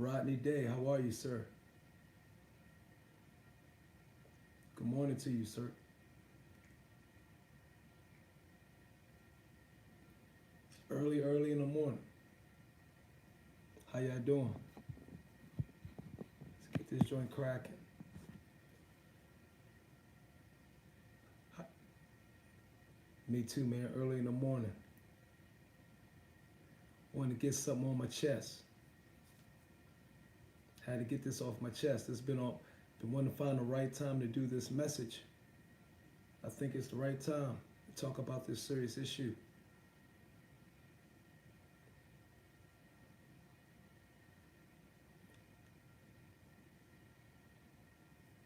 Rodney Day, how are you, sir? Good morning to you, sir. Early in the morning. How y'all doing? Let's get this joint cracking. Me too, man. Early in the morning. Wanted to get something on my chest. Had to get this off my chest. It's been wanting to find the right time to do this message. I think it's the right time to talk about this serious issue.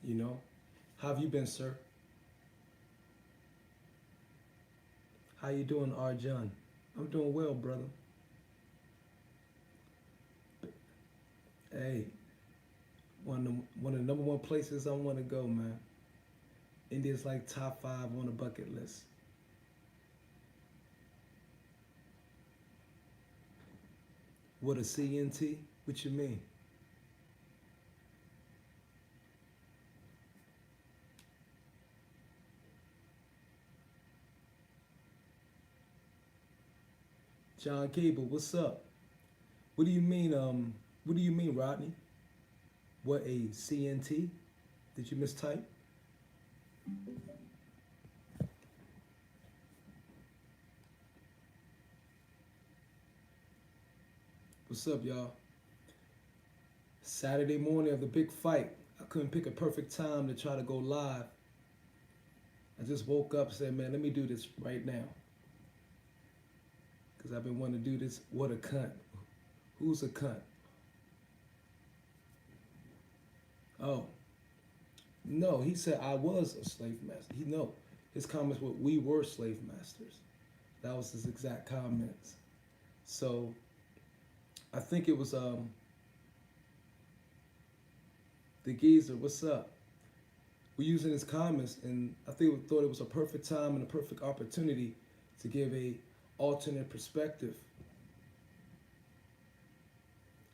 You know, how have you been, sir? How you doing, Arjun? I'm doing well, brother. Hey, one of the number one places I want to go, man. India's like top 5 on the bucket list. What a CNT? What you mean? John Cable, what's up? What do you mean, what do you mean, Rodney? What a CNT? Did you mistype? What's up, y'all? Saturday morning of the big fight. I couldn't pick a perfect time to try to go live. I just woke up and said, man, let me do this right now. Because I've been wanting to do this. What a cunt. Who's a cunt? Oh. No, he said I was a slave master. His comments were, we were slave masters. That was his exact comments. So I think it was the geezer, what's up? We're using his comments, and I think we thought it was a perfect time and a perfect opportunity to give a alternate perspective.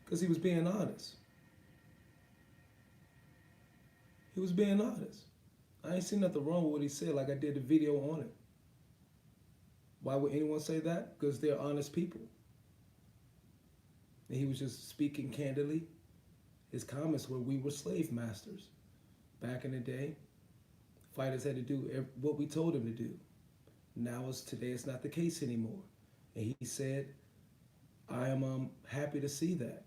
Because he was being honest. He was being honest. I ain't seen nothing wrong with what he said, like I did a video on it. Why would anyone say that? Because they're honest people. And he was just speaking candidly. His comments were, we were slave masters. Back in the day, fighters had to do what we told them to do. Today it's not the case anymore. And he said, I am happy to see that.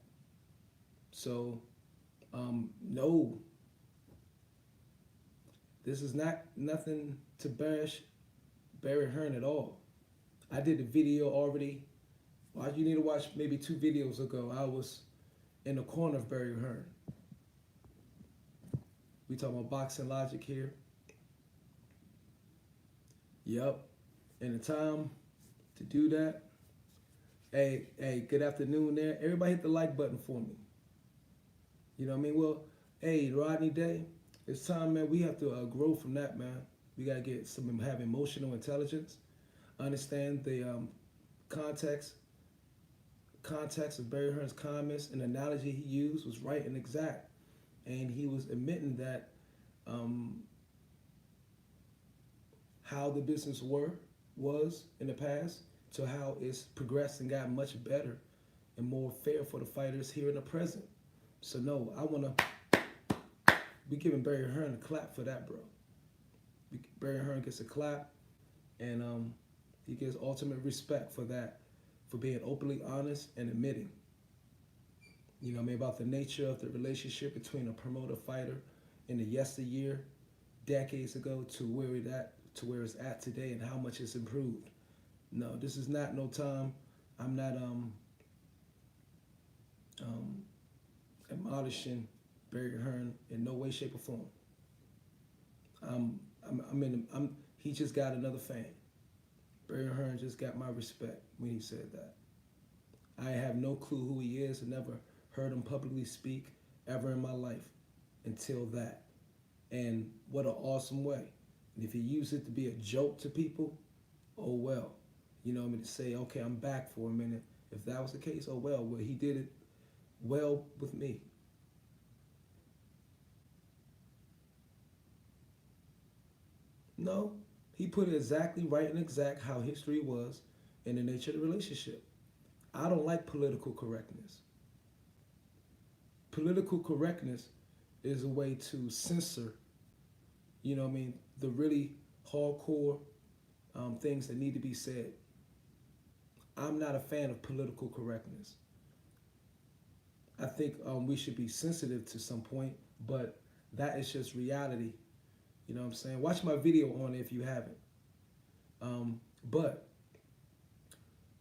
So, no, this is nothing to bash Barry Hearn at all. I did a video already. Well, you need to watch maybe 2 videos ago. I was in the corner of Barry Hearn. We talking about boxing logic here. Yep. And the time to do that. Hey, good afternoon there. Everybody hit the like button for me. You know what I mean? Well, hey, Rodney Day, it's time, man. We have to grow from that, man. We got to have emotional intelligence. Understand the context of Barry Hearn's comments. An analogy he used was right and exact. And he was admitting that how the business was in the past to how it's progressed and gotten much better and more fair for the fighters here in the present. So no, I want to be giving Barry Hearn a clap for that, bro. Barry Hearn gets a clap, and he gets ultimate respect for that, for being openly honest and admitting, you know what I mean, about the nature of the relationship between a promoter-fighter in the yesteryear, decades ago, to where it's at today and how much it's improved. No, this is not no time. I'm not admonishing Barry Hearn in no way, shape, or form. He just got another fan. Barry Hearn just got my respect when he said that. I have no clue who he is and never heard him publicly speak ever in my life until that. And what an awesome way. And if he used it to be a joke to people, oh well. You know what I mean? To say, okay, I'm back for a minute. If that was the case, oh well. Well, he did it well with me. No, he put it exactly right and exact how history was and the nature of the relationship. I don't like political correctness. Political correctness is a way to censor, you know what I mean, the really hardcore things that need to be said. I'm not a fan of political correctness. I think we should be sensitive to some point, but that is just reality. You know what I'm saying? Watch my video on it if you haven't. But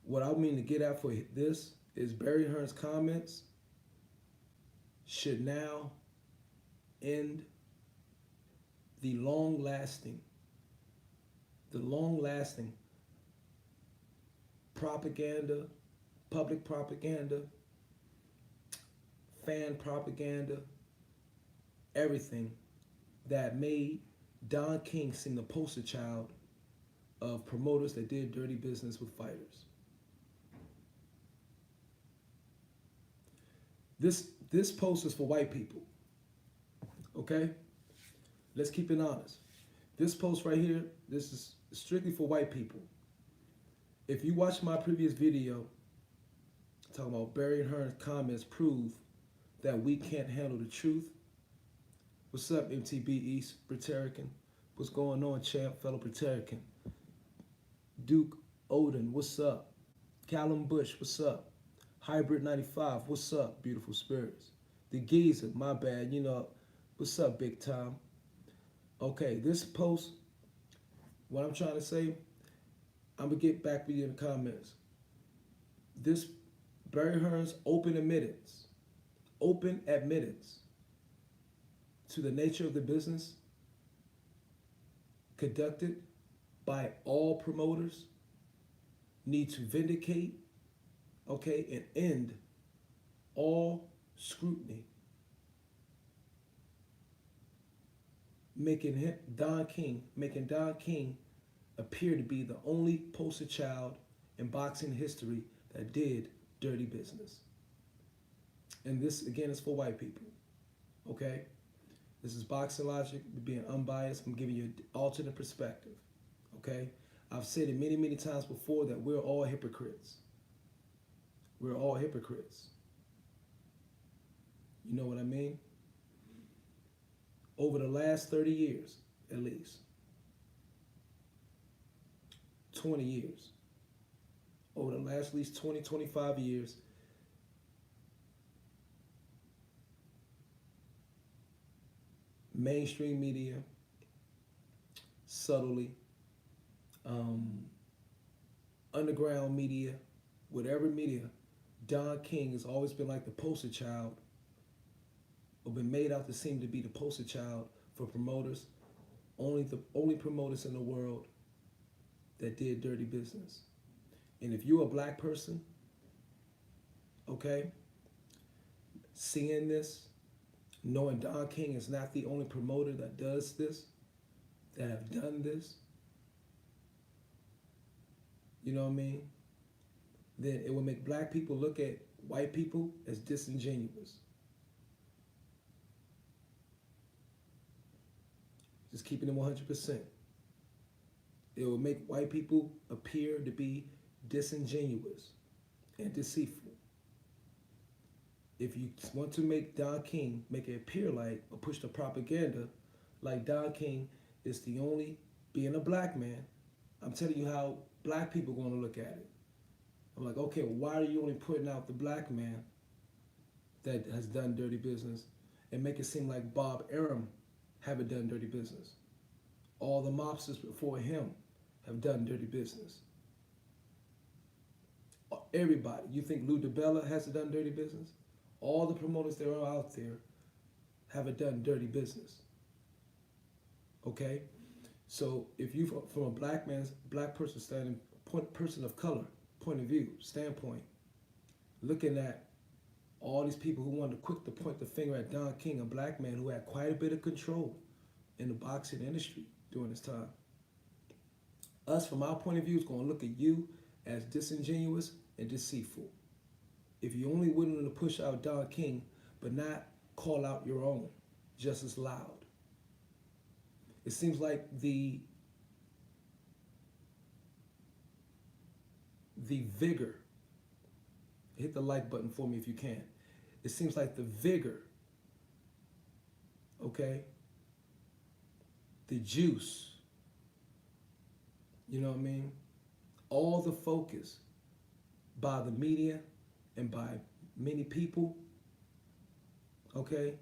what I mean to get at for this is Barry Hearns' comments should now end the long-lasting propaganda, public propaganda, fan propaganda, everything that made Don King seem the poster child of promoters that did dirty business with fighters. This post is for white people, okay? Let's keep it honest. This post right here, this is strictly for white people. If you watch my previous video talking about Barry Hearns' comments prove that we can't handle the truth. What's up, MTB East, Briterican? What's going on, champ, fellow Briterican? Duke Odin, what's up? Callum Bush, what's up? Hybrid 95, what's up, beautiful spirits? The Geezer, my bad, you know, what's up, big time? Okay, this post, what I'm trying to say, I'm going to get back with you in the comments. This Barry Hearns' open admittance to the nature of the business conducted by all promoters need to vindicate, okay, and end all scrutiny, making Don King appear to be the only poster child in boxing history that did dirty business. And this, again, is for white people, okay? This is boxing logic, being unbiased. I'm giving you an alternate perspective, okay? I've said it many, many times before that we're all hypocrites. We're all hypocrites. You know what I mean? Over the last 30 years, at least, 20 years, over the last at least 20, 25 years, mainstream media, subtly, underground media, whatever media, Don King has always been like the poster child, or been made out to seem to be the poster child for promoters, only promoters in the world that did dirty business. And if you're a black person, okay, seeing this, knowing Don King is not the only promoter that does this, that have done this, you know what I mean? Then it will make black people look at white people as disingenuous. Just keeping them 100%. It will make white people appear to be disingenuous and deceitful. If you want to make Don King, make it appear like, or push the propaganda like Don King is the only, being a black man, I'm telling you how black people are going to look at it. I'm like, okay, well, why are you only putting out the black man that has done dirty business and make it seem like Bob Arum haven't done dirty business? All the mobsters before him have done dirty business. Everybody. You think Lou DiBella hasn't done dirty business? All the promoters that are out there haven't done dirty business. Okay? So if you, from a black person person of color point of view, standpoint, looking at all these people who wanted quick to point the finger at Don King, a black man who had quite a bit of control in the boxing industry during this time. Us, from our point of view, is going to look at you as disingenuous and deceitful. if you're only willing to push out Don King, but not call out your own just as loud. It seems like the vigor, hit the like button for me if you can. It seems like the vigor, okay, the juice, you know what I mean? All the focus by the media and by many people, okay,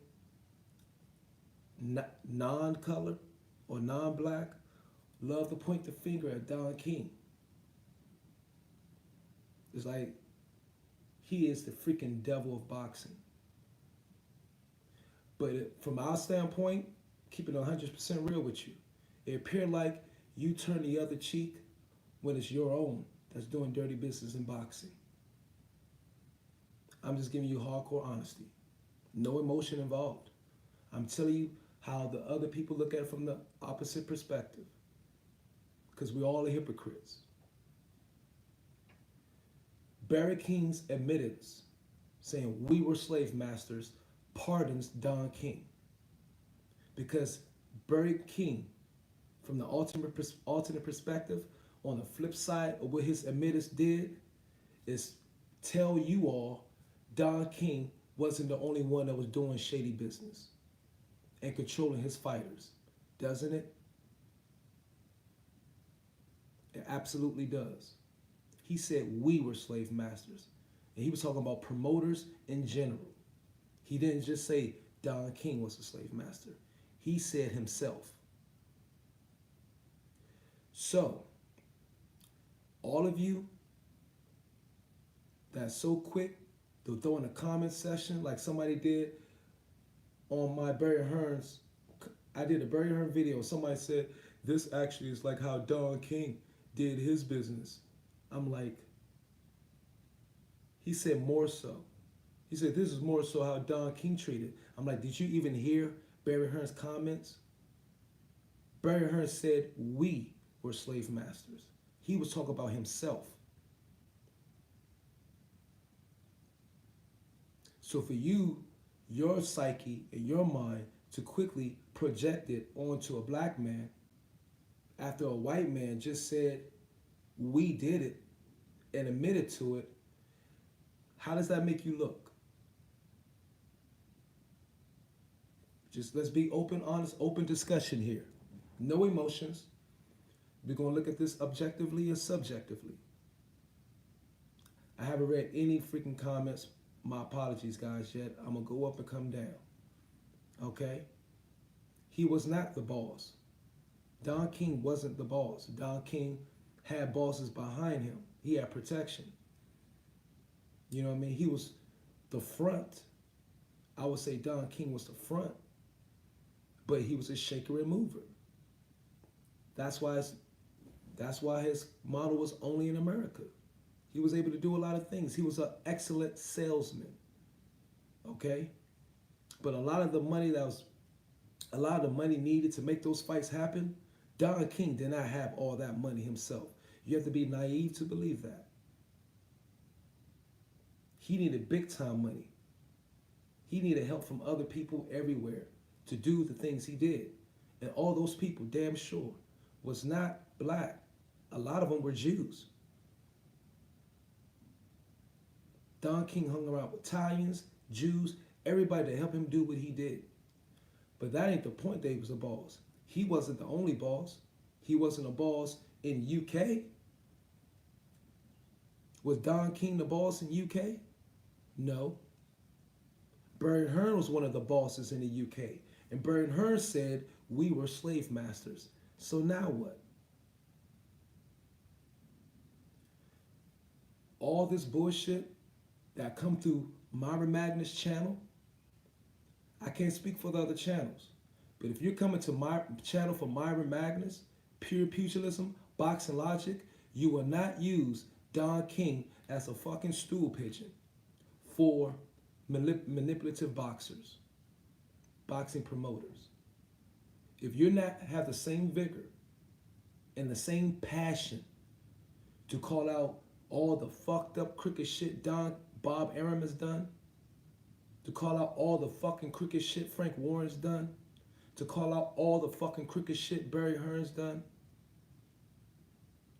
non-color or non-black, love to point the finger at Don King. It's like he is the freaking devil of boxing. But from our standpoint, keeping it 100% real with you, it appeared like you turn the other cheek when it's your own that's doing dirty business in boxing. I'm just giving you hardcore honesty. No emotion involved. I'm telling you how the other people look at it from the opposite perspective. Because we all are hypocrites. Barry King's admittance, saying we were slave masters, pardons Don King. Because Barry King, from the alternate perspective, on the flip side of what his admittance did, is tell you all Don King wasn't the only one that was doing shady business and controlling his fighters. Doesn't it? It absolutely does. He said we were slave masters. And he was talking about promoters in general. He didn't just say Don King was a slave master. He said himself. So, all of you that's so quick to throw in a comment section like somebody did on my Barry Hearns. I did a Barry Hearns video. Somebody said, this actually is like how Don King did his business. I'm like, he said more so. He said, this is more so how Don King treated. I'm like, did you even hear Barry Hearns' comments? Barry Hearns said we were slave masters. He was talking about himself. So for you, your psyche and your mind to quickly project it onto a black man after a white man just said, we did it and admitted to it, how does that make you look? Just let's be open, honest, open discussion here. No emotions. We're going to look at this objectively and subjectively. I haven't read any freaking comments. My apologies, guys, yet. I'm going to go up and come down. Okay? He was not the boss. Don King wasn't the boss. Don King had bosses behind him. He had protection. You know what I mean? He was the front. I would say Don King was the front. But he was a shaker and mover. That's why his model was only in America. He was able to do a lot of things. He was an excellent salesman. Okay? But a lot of the money needed to make those fights happen, Don King did not have all that money himself. You have to be naive to believe that. He needed big time money. He needed help from other people everywhere to do the things he did. And all those people, damn sure, was not black. A lot of them were Jews. Don King hung around with Italians, Jews, everybody to help him do what he did. But that ain't the point that he was a boss. He wasn't the only boss. He wasn't a boss in UK. Was Don King the boss in UK? No. Barry Hearns was one of the bosses in the UK. And Barry Hearns said, we were slave masters. So now what? All this bullshit that come through Myra Magnus' channel, I can't speak for the other channels, but if you're coming to my channel for Myra Magnus, Pure Pugilism, Boxing Logic, you will not use Don King as a fucking stool pigeon for manipulative boxers, boxing promoters. If you're not have the same vigor and the same passion to call out all the fucked up crooked shit Bob Arum has done, to call out all the fucking crooked shit Frank Warren's done, to call out all the fucking crooked shit Barry Hearns done,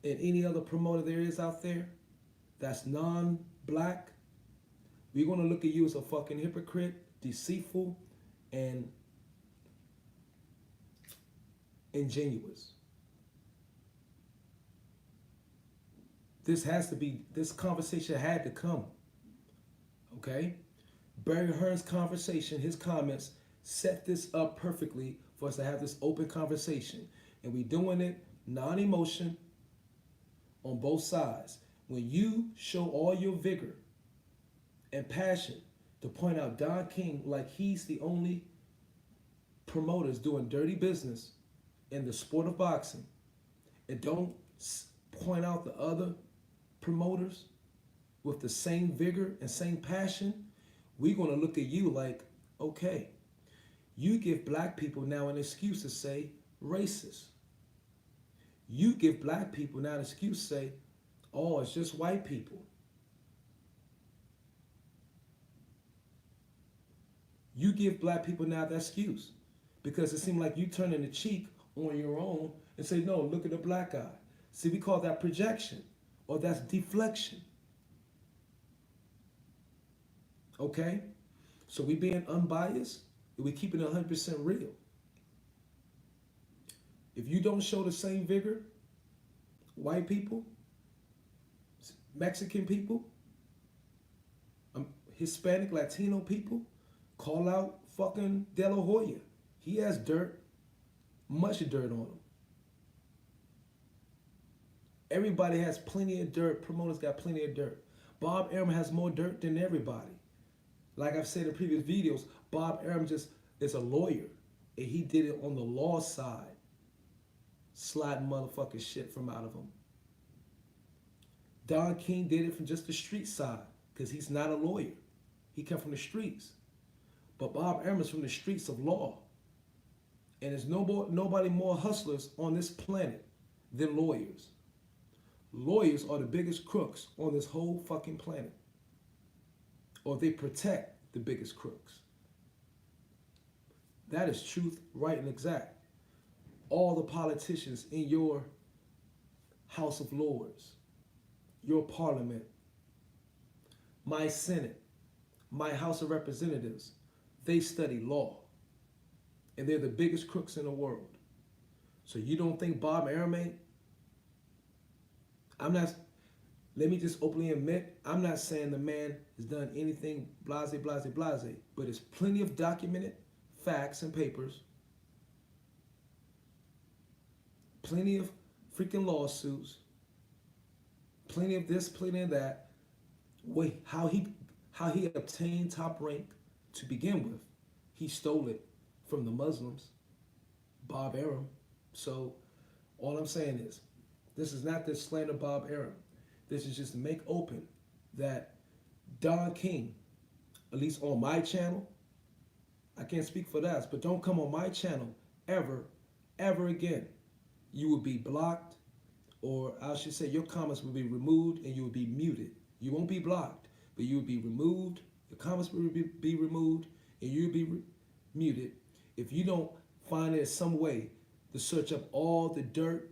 and any other promoter there is out there that's non-black, we're going to look at you as a fucking hypocrite, deceitful, and ingenuous. This conversation had to come. Okay? Barry Hearns' conversation, his comments, set this up perfectly for us to have this open conversation. And we doing it non-emotion on both sides. When you show all your vigor and passion to point out Don King like he's the only promoters doing dirty business in the sport of boxing, and don't point out the other promoters with the same vigor and same passion, we're going to look at you like, okay, you give black people now an excuse to say racist. You give black people now an excuse to say, oh, it's just white people. You give black people now that excuse because it seems like you turning the cheek on your own and say, no, look at the black guy. See, we call that projection, or that's deflection. Okay? So we being unbiased, and we keeping it 100% real. If you don't show the same vigor, white people, Mexican people, Hispanic, Latino people, call out fucking De La Hoya. He has dirt, much dirt on him. Everybody has plenty of dirt. Promoters got plenty of dirt. Bob Arum has more dirt than everybody. Like I've said in previous videos, Bob Arum just is a lawyer. And he did it on the law side. Sliding motherfucking shit from out of him. Don King did it from just the street side. Because he's not a lawyer. He come from the streets. But Bob Arum is from the streets of law. And there's nobody more hustlers on this planet than lawyers. Lawyers are the biggest crooks on this whole fucking planet. Or they protect the biggest crooks. That is truth, right and exact. All the politicians in your House of Lords, your Parliament, my Senate, my House of Representatives, they study law. And they're the biggest crooks in the world. So you don't think Bob Arum ain't? Let me just openly admit, I'm not saying the man has done anything blase, blase, blase, but there's plenty of documented facts and papers, plenty of freaking lawsuits, plenty of this, plenty of that. Wait, how he obtained top rank to begin with. He stole it from the Muslims, Bob Arum. So all I'm saying is, this is not to slander Bob Arum. This is just to make open that Don King, at least on my channel, I can't speak for that, but don't come on my channel ever again. You will be blocked, or I should say your comments will be removed and you will be muted. You won't be blocked, but you will be removed. Your comments will be removed and you'll be muted if you don't find it some way to search up all the dirt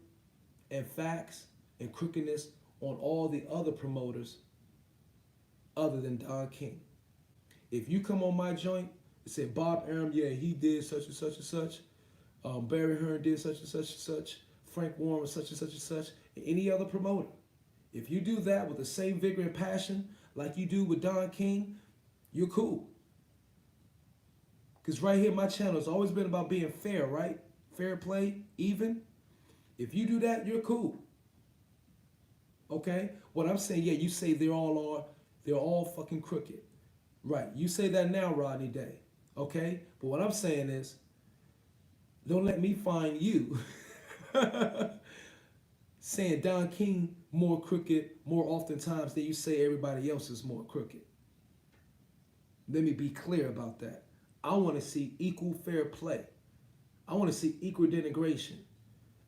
and facts and crookedness on all the other promoters other than Don King. If you come on my joint and say, Bob Arum, yeah, he did such and such and such, Barry Hearn did such and such and such, Frank Warren was such and such and such, and any other promoter, if you do that with the same vigor and passion like you do with Don King, you're cool. Because right here, my channel has always been about being fair, right? Fair play, even. If you do that, you're cool. Okay? What I'm saying, yeah, you say they're all fucking crooked. Right. You say that now, Rodney Day. Okay? But what I'm saying is, don't let me find you saying Don King more crooked more oftentimes than you say everybody else is more crooked. Let me be clear about that. I want to see equal fair play. I want to see equal denigration.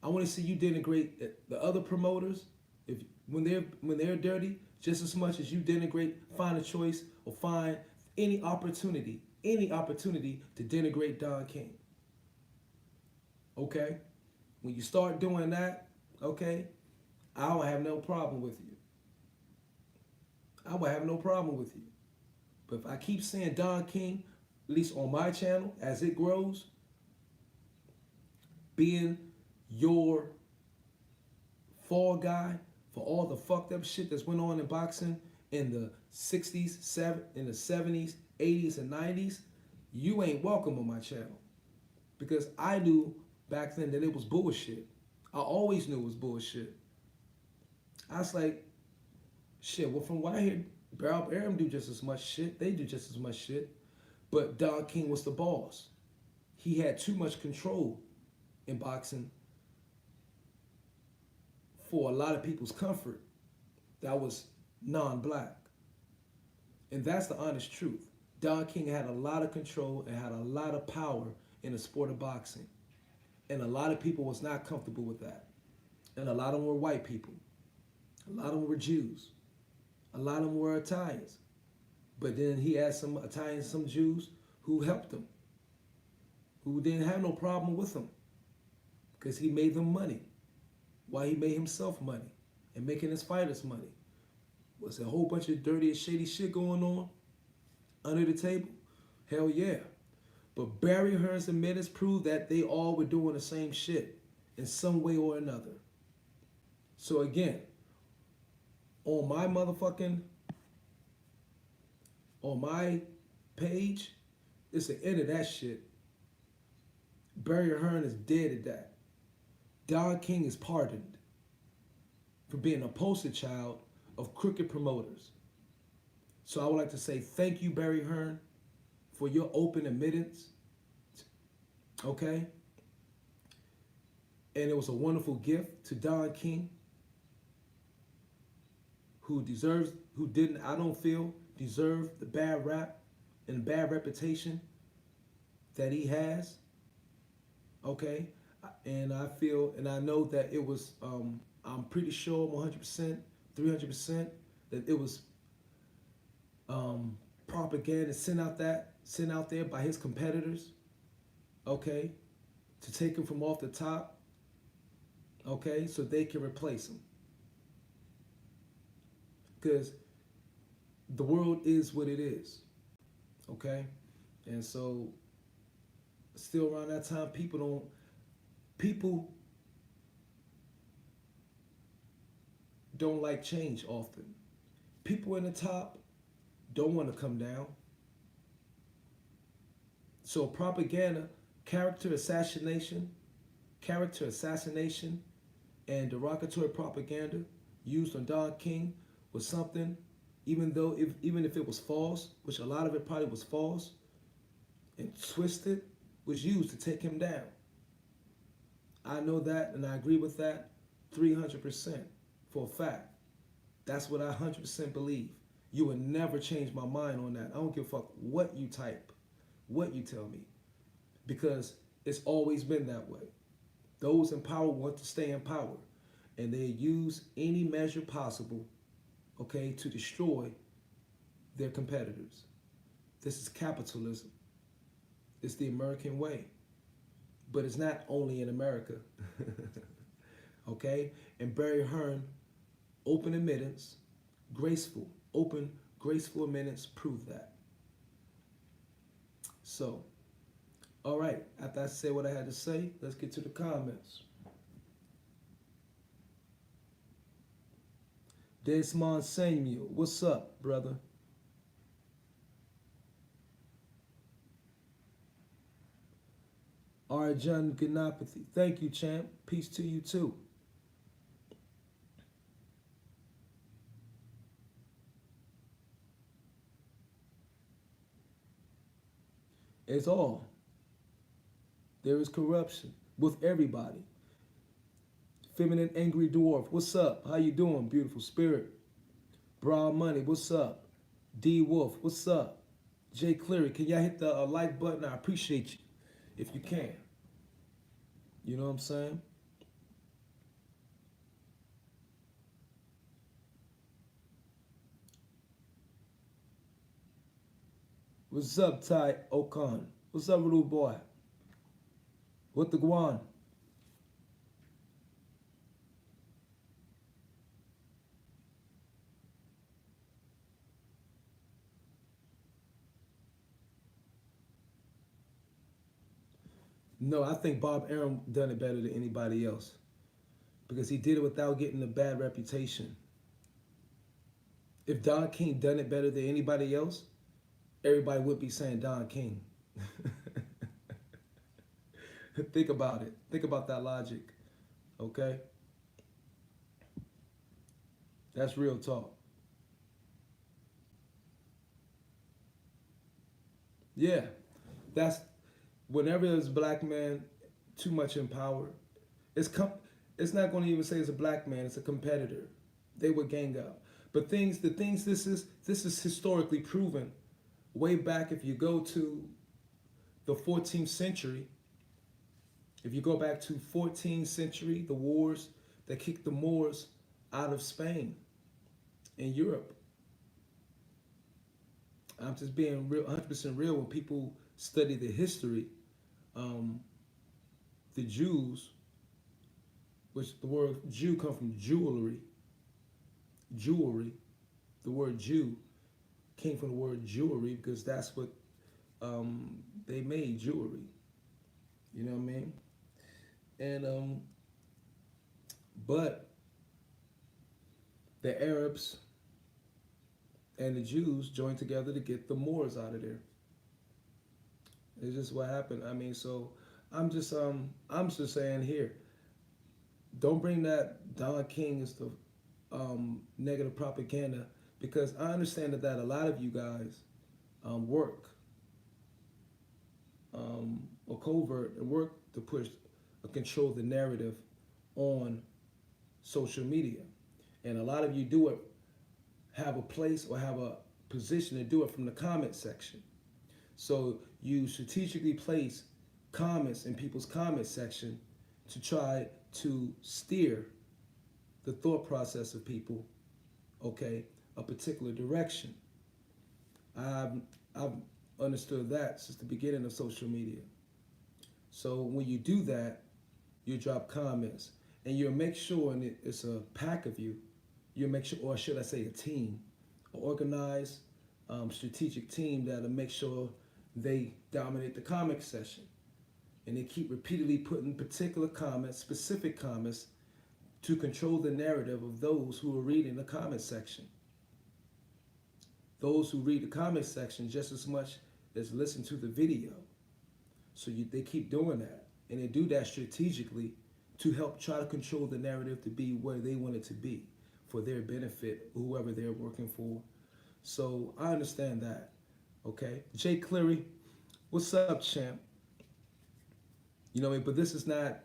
I want to see you denigrate the other promoters If when they're dirty, just as much as you denigrate, find a choice or find any opportunity to denigrate Don King. Okay? When you start doing that, okay, I don't have no problem with you. I will have no problem with you. But if I keep saying Don King, at least on my channel, as it grows, being your fall guy for all the fucked up shit that's went on in boxing in the 60s, in the 70s, 80s, and 90s, you ain't welcome on my channel. Because I knew back then that it was bullshit. I always knew it was bullshit. I was like, shit, well, from what I hear, Barrel Arum do just as much shit. They do just as much shit. But Don King was the boss. He had too much control in boxing for a lot of people's comfort that was non-black. And that's the honest truth. Don King had a lot of control and had a lot of power in the sport of boxing. And a lot of people was not comfortable with that. And a lot of them were white people. A lot of them were Jews. A lot of them were Italians. But then he had some Italians, some Jews who helped him, who didn't have no problem with him because he made them money while he made himself money and making his fighters money. Was a whole bunch of dirty and shady shit going on under the table? Hell yeah. But Barry Hearns and Menace proved that they all were doing the same shit in some way or another. So again, on my page, it's the end of that shit. Barry Hearns is dead at that. Don King is pardoned for being a poster child of crooked promoters. So I would like to say thank you, Barry Hearns, for your open admittance. Okay? And it was a wonderful gift to Don King, who didn't, I don't feel, deserve the bad rap and bad reputation that he has. Okay? And I feel, and I know that it was, I'm pretty sure 100%, 300%, that it was propaganda sent out there by his competitors, okay, to take him from off the top, okay, so they can replace him. Because the world is what it is, okay? And so still around that time, people don't like change often. People in the top don't want to come down. So propaganda, character assassination, and derogatory propaganda used on Don King was something, even if it was false, which a lot of it probably was false, and twisted, was used to take him down. I know that, and I agree with that 300% for a fact. That's what I 100% believe. You would never change my mind on that. I don't give a fuck what you type, what you tell me, because it's always been that way. Those in power want to stay in power, and they use any measure possible, okay, to destroy their competitors. This is capitalism. It's the American way. But it's not only in America. Okay? And Barry Hearns, open admittance, graceful admittance prove that. So, all right, after I say what I had to say, let's get to the comments. Desmond Samuel, what's up, brother? Arjun Ganapathy, thank you, champ. Peace to you, too. It's all. There is corruption with everybody. Feminine Angry Dwarf, what's up? How you doing, beautiful spirit? Brown Money, what's up? D Wolf, what's up? Jay Cleary, can y'all hit the like button? I appreciate you if you can. You know what I'm saying? What's up, Ty Okan? What's up, little boy? What the guan? No, I think Bob Arum done it better than anybody else because he did it without getting a bad reputation. If Don King done it better than anybody else, everybody would be saying Don King. Think about it. Think about that logic. Okay? That's real talk. Yeah. That's whenever there's a black man too much in power, it's it's not going to even say it's a black man, it's a competitor. They would gang up. But the things this is historically proven way back if you go to the 14th century. If you go back to 14th century, the wars that kicked the Moors out of Spain and Europe. I'm just being real, 100% real. When people study the history, um, the Jews, which the word Jew comes from jewelry. The word Jew came from the word jewelry because that's what they made jewelry. You know what I mean? And but the Arabs and the Jews joined together to get the Moors out of there. It's just what happened. I mean, so I'm just saying here, don't bring that Don King as the negative propaganda because I understand that a lot of you guys work or covert and work to push or control the narrative on social media, and a lot of you do it have a place or have a position to do it from the comment section. So you strategically place comments in people's comment section to try to steer the thought process of people, okay, a particular direction. I've understood that since the beginning of social media. So when you do that, you drop comments and you'll make sure, and it's a pack of you, you'll make sure, or should I say a team, an organized, strategic team that'll make sure they dominate the comment session. And they keep repeatedly putting particular comments, specific comments, to control the narrative of those who are reading the comment section. Those who read the comment section just as much as listen to the video. So they keep doing that. And they do that strategically to help try to control the narrative to be where they want it to be for their benefit, whoever they're working for. So I understand that. Okay. Jay Cleary, what's up, champ? You know what I mean? But this is not,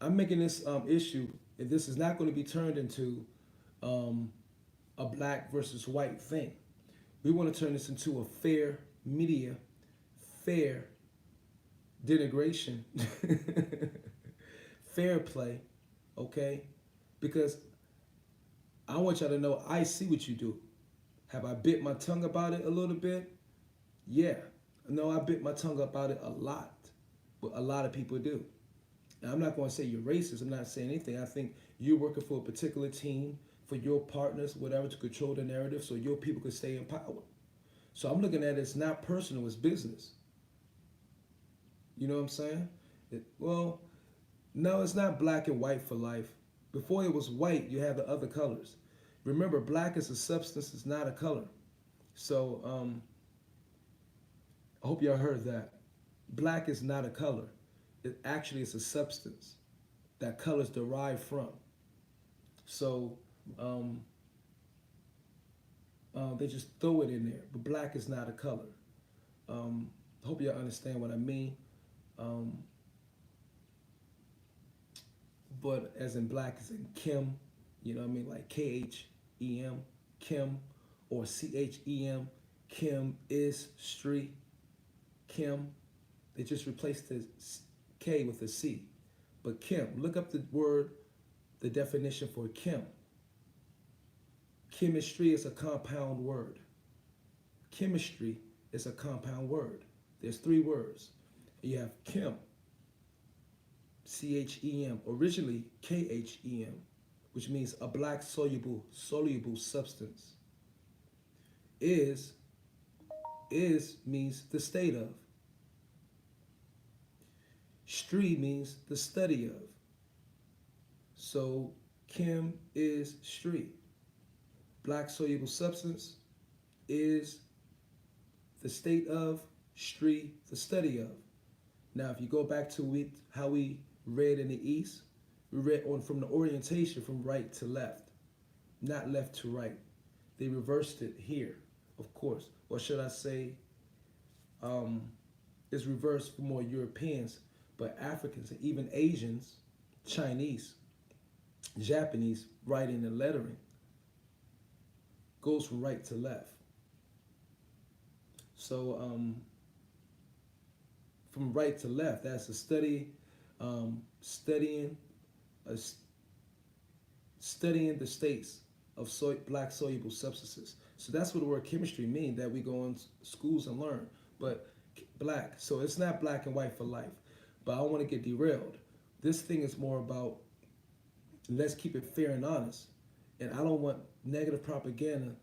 I'm making this issue, and this is not going to be turned into a black versus white thing. We want to turn this into a fair media, fair denigration, fair play, okay? Because I want y'all to know I see what you do. Have I bit my tongue about it a little bit? Yeah. No, I bit my tongue about it a lot. But a lot of people do. And I'm not going to say you're racist. I'm not saying anything. I think you're working for a particular team, for your partners, whatever, to control the narrative so your people can stay in power. So I'm looking at it as not personal, it's business. You know what I'm saying? Well, no, it's not black and white for life. Before it was white, you had the other colors. Remember, black is a substance, it's not a color. So I hope y'all heard that. Black is not a color. It actually is a substance that colors derive from. So they just throw it in there. But black is not a color. Hope y'all understand what I mean. But as in black as in Kim, you know what I mean? Like Khem, Kim, or Chem, Kim is Street, Kim. They just replaced the K with a C. But Kim, look up the word, the definition for Kim. Chemistry is a compound word. Chemistry It's a compound word. There's three words. You have chem, CHEM, originally KHEM, which means a black soluble substance. Is means the state of. Stre means the study of. So chem is stre. Black soluble substance is the state of, stre, the study of. Now, if you go back to how we read in the East, we read on from the orientation from right to left, not left to right. They reversed it here, of course. Or should I say, it's reversed for more Europeans, but Africans, and even Asians, Chinese, Japanese, writing and lettering goes from right to left. So from right to left, that's a study, studying the states of black soluble substances. So that's what the word chemistry means, that we go in schools and learn. But black, so it's not black and white for life. But I don't want to get derailed. This thing is more about, let's keep it fair and honest. And I don't want negative propaganda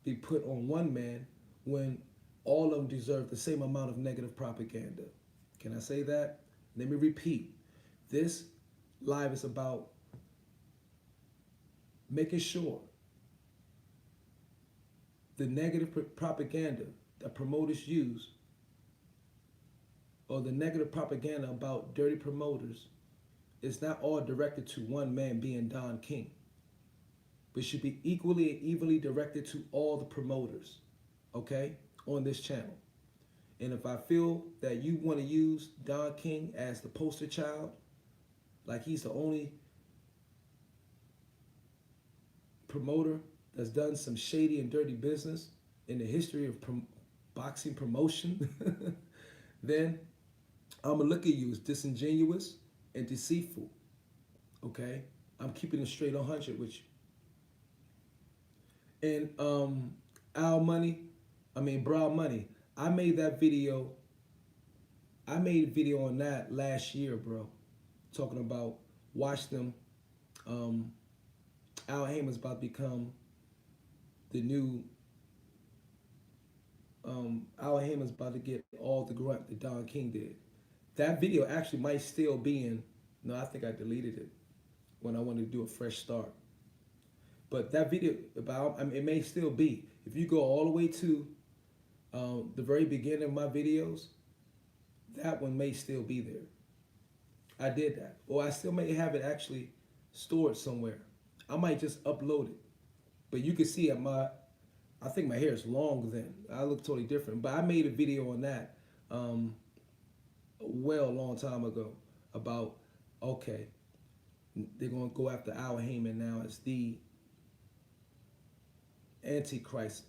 be put on one man when all of them deserve the same amount of negative propaganda. Can I say that? Let me repeat. This live is about making sure the negative propaganda that promoters use, or the negative propaganda about dirty promoters, is not all directed to one man being Don King, but should be equally and evenly directed to all the promoters, okay, on this channel. And if I feel that you want to use Don King as the poster child, like he's the only promoter that's done some shady and dirty business in the history of boxing promotion, then I'm going to look at you as disingenuous and deceitful, okay? I'm keeping it straight 100 with you. And Broad Money, I made a video on that last year, bro, talking about, watch them, Al Heyman's about to become the new, Al Heyman's about to get all the grunt that Don King did. That video actually might still be in, no, I think I deleted it when I wanted to do a fresh start. But that video, it may still be. If you go all the way to the very beginning of my videos, that one may still be there. I did that. Or I still may have it actually stored somewhere. I might just upload it. But you can see I think my hair is long then. I look totally different. But I made a video on that a long time ago about, okay, they're going to go after Al Heyman now as the Antichrist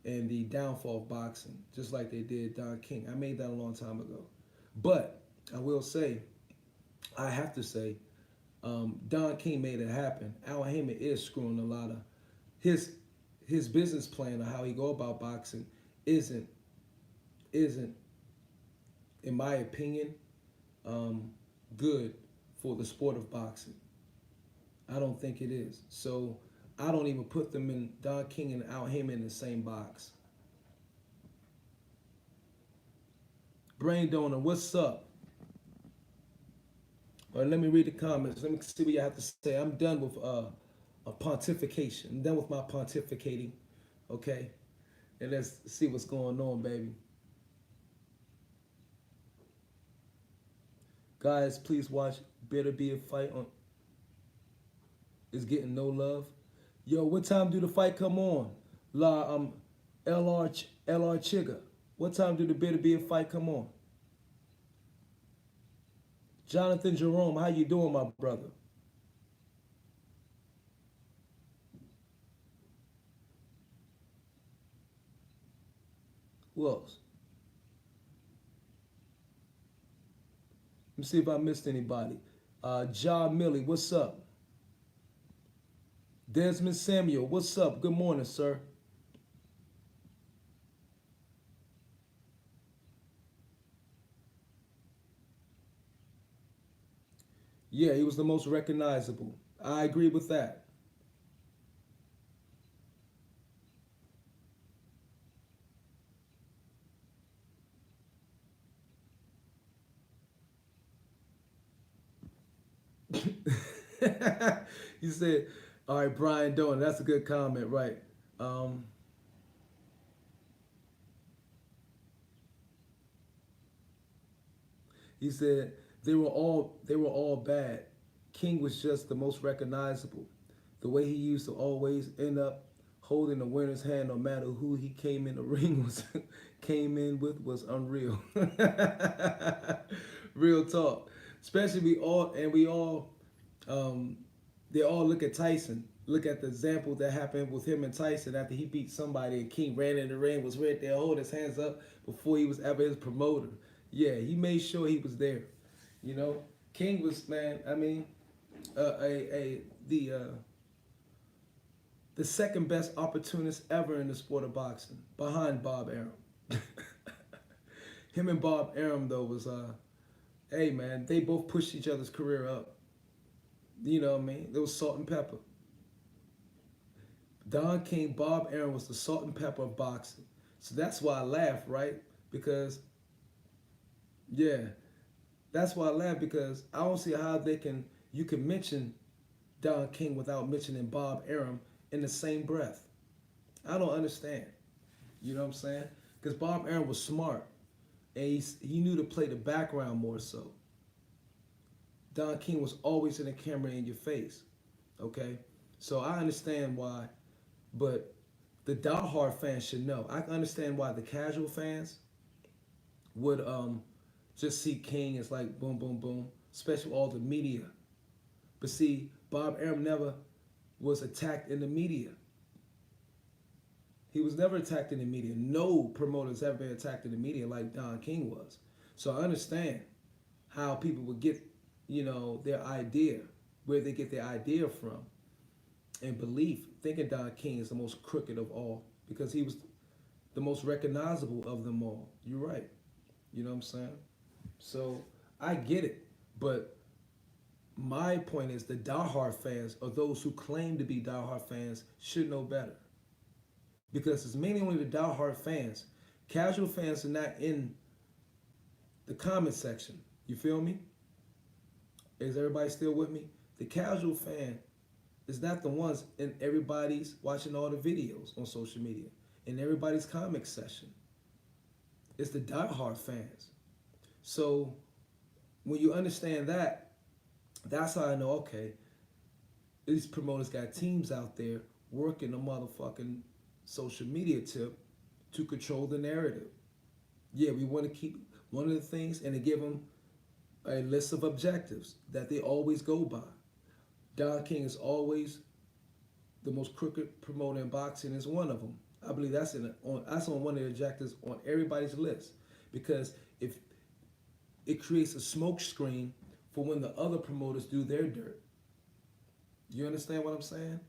and the downfall of boxing, just like they did Don King. I made that a long time ago. But I will say, I have to say, Don King made it happen. Al Heyman is screwing a lot of his business plan of how he go about boxing isn't, in my opinion, good for the sport of boxing. I don't think it is. So I don't even put them in, Don King and Al Heyman, in the same box. Brain Donor, what's up? All right, let me read the comments. Let me see what you have to say. I'm done with a pontification. I'm done with my pontificating, okay? And let's see what's going on, baby. Guys, please watch Better Be a Fight on. Is getting no love. Yo, what time do the fight come on? LR Chigga. What time do the Better Be a Fight come on? Jonathan Jerome, how you doing, my brother? Who else? Let me see if I missed anybody. John Millie, what's up? Desmond Samuel, what's up? Good morning, sir. Yeah, he was the most recognizable. I agree with that. You said, all right, Brian Doan. That's a good comment, right? Um, he said they were all bad. King was just the most recognizable. The way he used to always end up holding the winner's hand, no matter who he came in the ring was came in with, was unreal. Real talk. Especially we all um, they all look at Tyson. Look at the example that happened with him and Tyson after he beat somebody and King ran in the ring, was right there holding his hands up before he was ever his promoter. Yeah, he made sure he was there. You know, King was, man. I mean, a the second best opportunist ever in the sport of boxing, behind Bob Arum. Him and Bob Arum though was hey man, they both pushed each other's career up. You know what I mean? There was salt and pepper. Don King, Bob Arum was the salt and pepper of boxing. So that's why I laugh, right? Because yeah, that's why I laugh because I don't see how you can mention Don King without mentioning Bob Arum in the same breath. I don't understand. You know what I'm saying? Because Bob Arum was smart and he knew to play the background more so. Don King was always in the camera in your face. Okay? So I understand why, but the diehard fans should know. I can understand why the casual fans would just see King as like boom, boom, boom, especially all the media. But see, Bob Arum never was attacked in the media. He was never attacked in the media. No promoter's ever been attacked in the media like Don King was. So I understand how people would get, their idea, where they get their idea from, and belief, thinking Don King is the most crooked of all because he was the most recognizable of them all. You're right. You know what I'm saying? So I get it. But my point is the diehard fans, or those who claim to be diehard fans, should know better. Because it's mainly only the diehard fans. Casual fans are not in the comment section. You feel me? Is everybody still with me? The casual fan is not the ones in everybody's watching all the videos on social media, in everybody's comment section. It's the diehard fans. So when you understand that, that's how I know, okay, these promoters got teams out there working the motherfucking social media tip to control the narrative. Yeah, we want to keep one of the things and to give them a list of objectives that they always go by. Don King is always the most crooked promoter in boxing is one of them. I believe that's on one of the objectives on everybody's list because if it creates a smoke screen for when the other promoters do their dirt. You understand what I'm saying?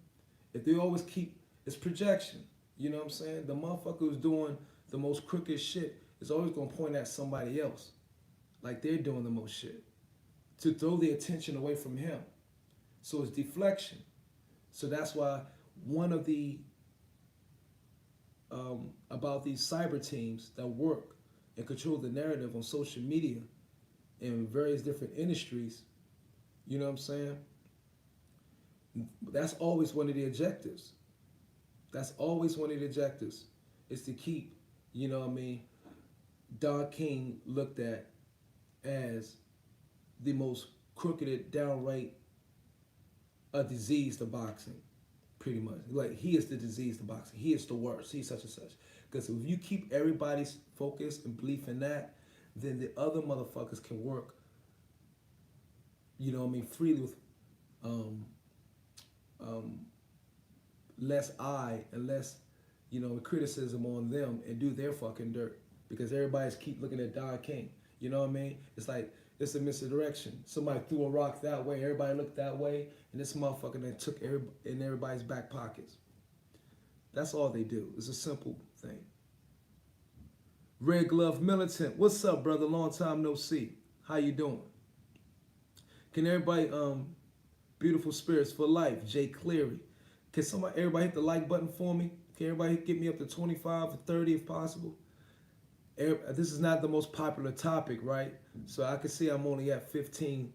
If they always keep it's projection. You know what I'm saying? The motherfucker who's doing the most crooked shit is always gonna point at somebody else, like they're doing the most shit, to throw the attention away from him. So it's deflection. So that's why one of the about these cyber teams that work and control the narrative on social media in various different industries, you know what I'm saying? That's always one of the objectives. That's always one of the objectives is to keep, you know what I mean, Don King looked at as the most crooked, downright a disease to boxing, pretty much. Like, he is the disease to boxing. He is the worst. He's such and such. Because if you keep everybody's focus and belief in that, then the other motherfuckers can work, you know what I mean, freely with um, um, less eye and less, criticism on them and do their fucking dirt. Because everybody's keep looking at Don King. You know what I mean? It's like, it's a misdirection. Somebody threw a rock that way, everybody looked that way, and this motherfucker then took in everybody's back pockets. That's all they do. It's a simple thing. Red Glove Militant, what's up, brother? Long time no see. How you doing? Can everybody beautiful spirits for life, Jay Cleary. Can everybody hit the like button for me? Can everybody get me up to 25 or 30 if possible? This is not the most popular topic, right? So I can see I'm only at 15.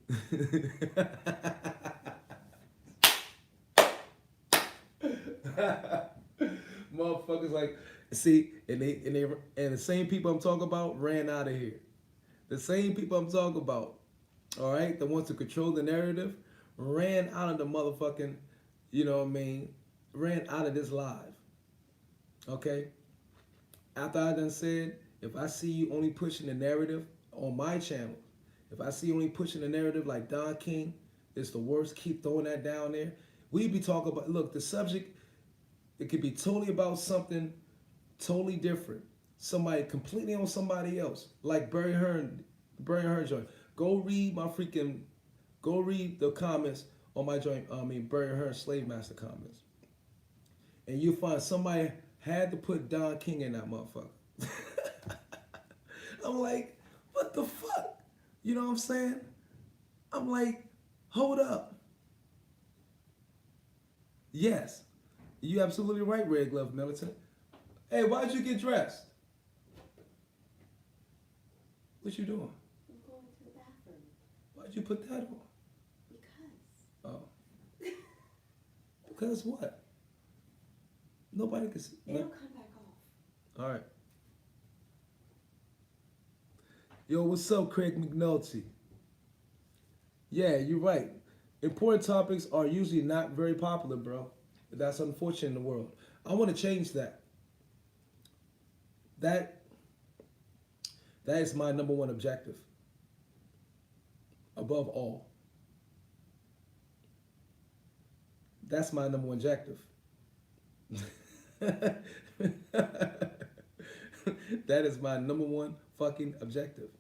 Motherfuckers like, see, and the same people I'm talking about ran out of here. The same people I'm talking about, all right, the ones who control the narrative, ran out of the motherfucking, you know what I mean, ran out of this live. Okay? After I done said, if I see you only pushing the narrative on my channel, if I see you only pushing the narrative like Don King is the worst, keep throwing that down there. We be talking about, look, the subject, it could be totally about something totally different. Somebody completely on somebody else. Like Barry Hearns joint. Go read the comments on my joint, Barry Hearns Slave Master comments. And you'll find somebody had to put Don King in that motherfucker. I'm like, what the fuck? You know what I'm saying? I'm like, hold up. Yes, you absolutely right, Red Glove Militant. Hey, why'd you get dressed? What you doing? I'm going to the bathroom. Why'd you put that on? Because. Oh. Because what? Nobody can see. It'll come back off. All right. Yo, what's up, Craig McNulty? Yeah, you're right. Important topics are usually not very popular, bro. That's unfortunate in the world. I want to change that. That is my number one objective. Above all. That's my number one objective. That is my number one fucking objective.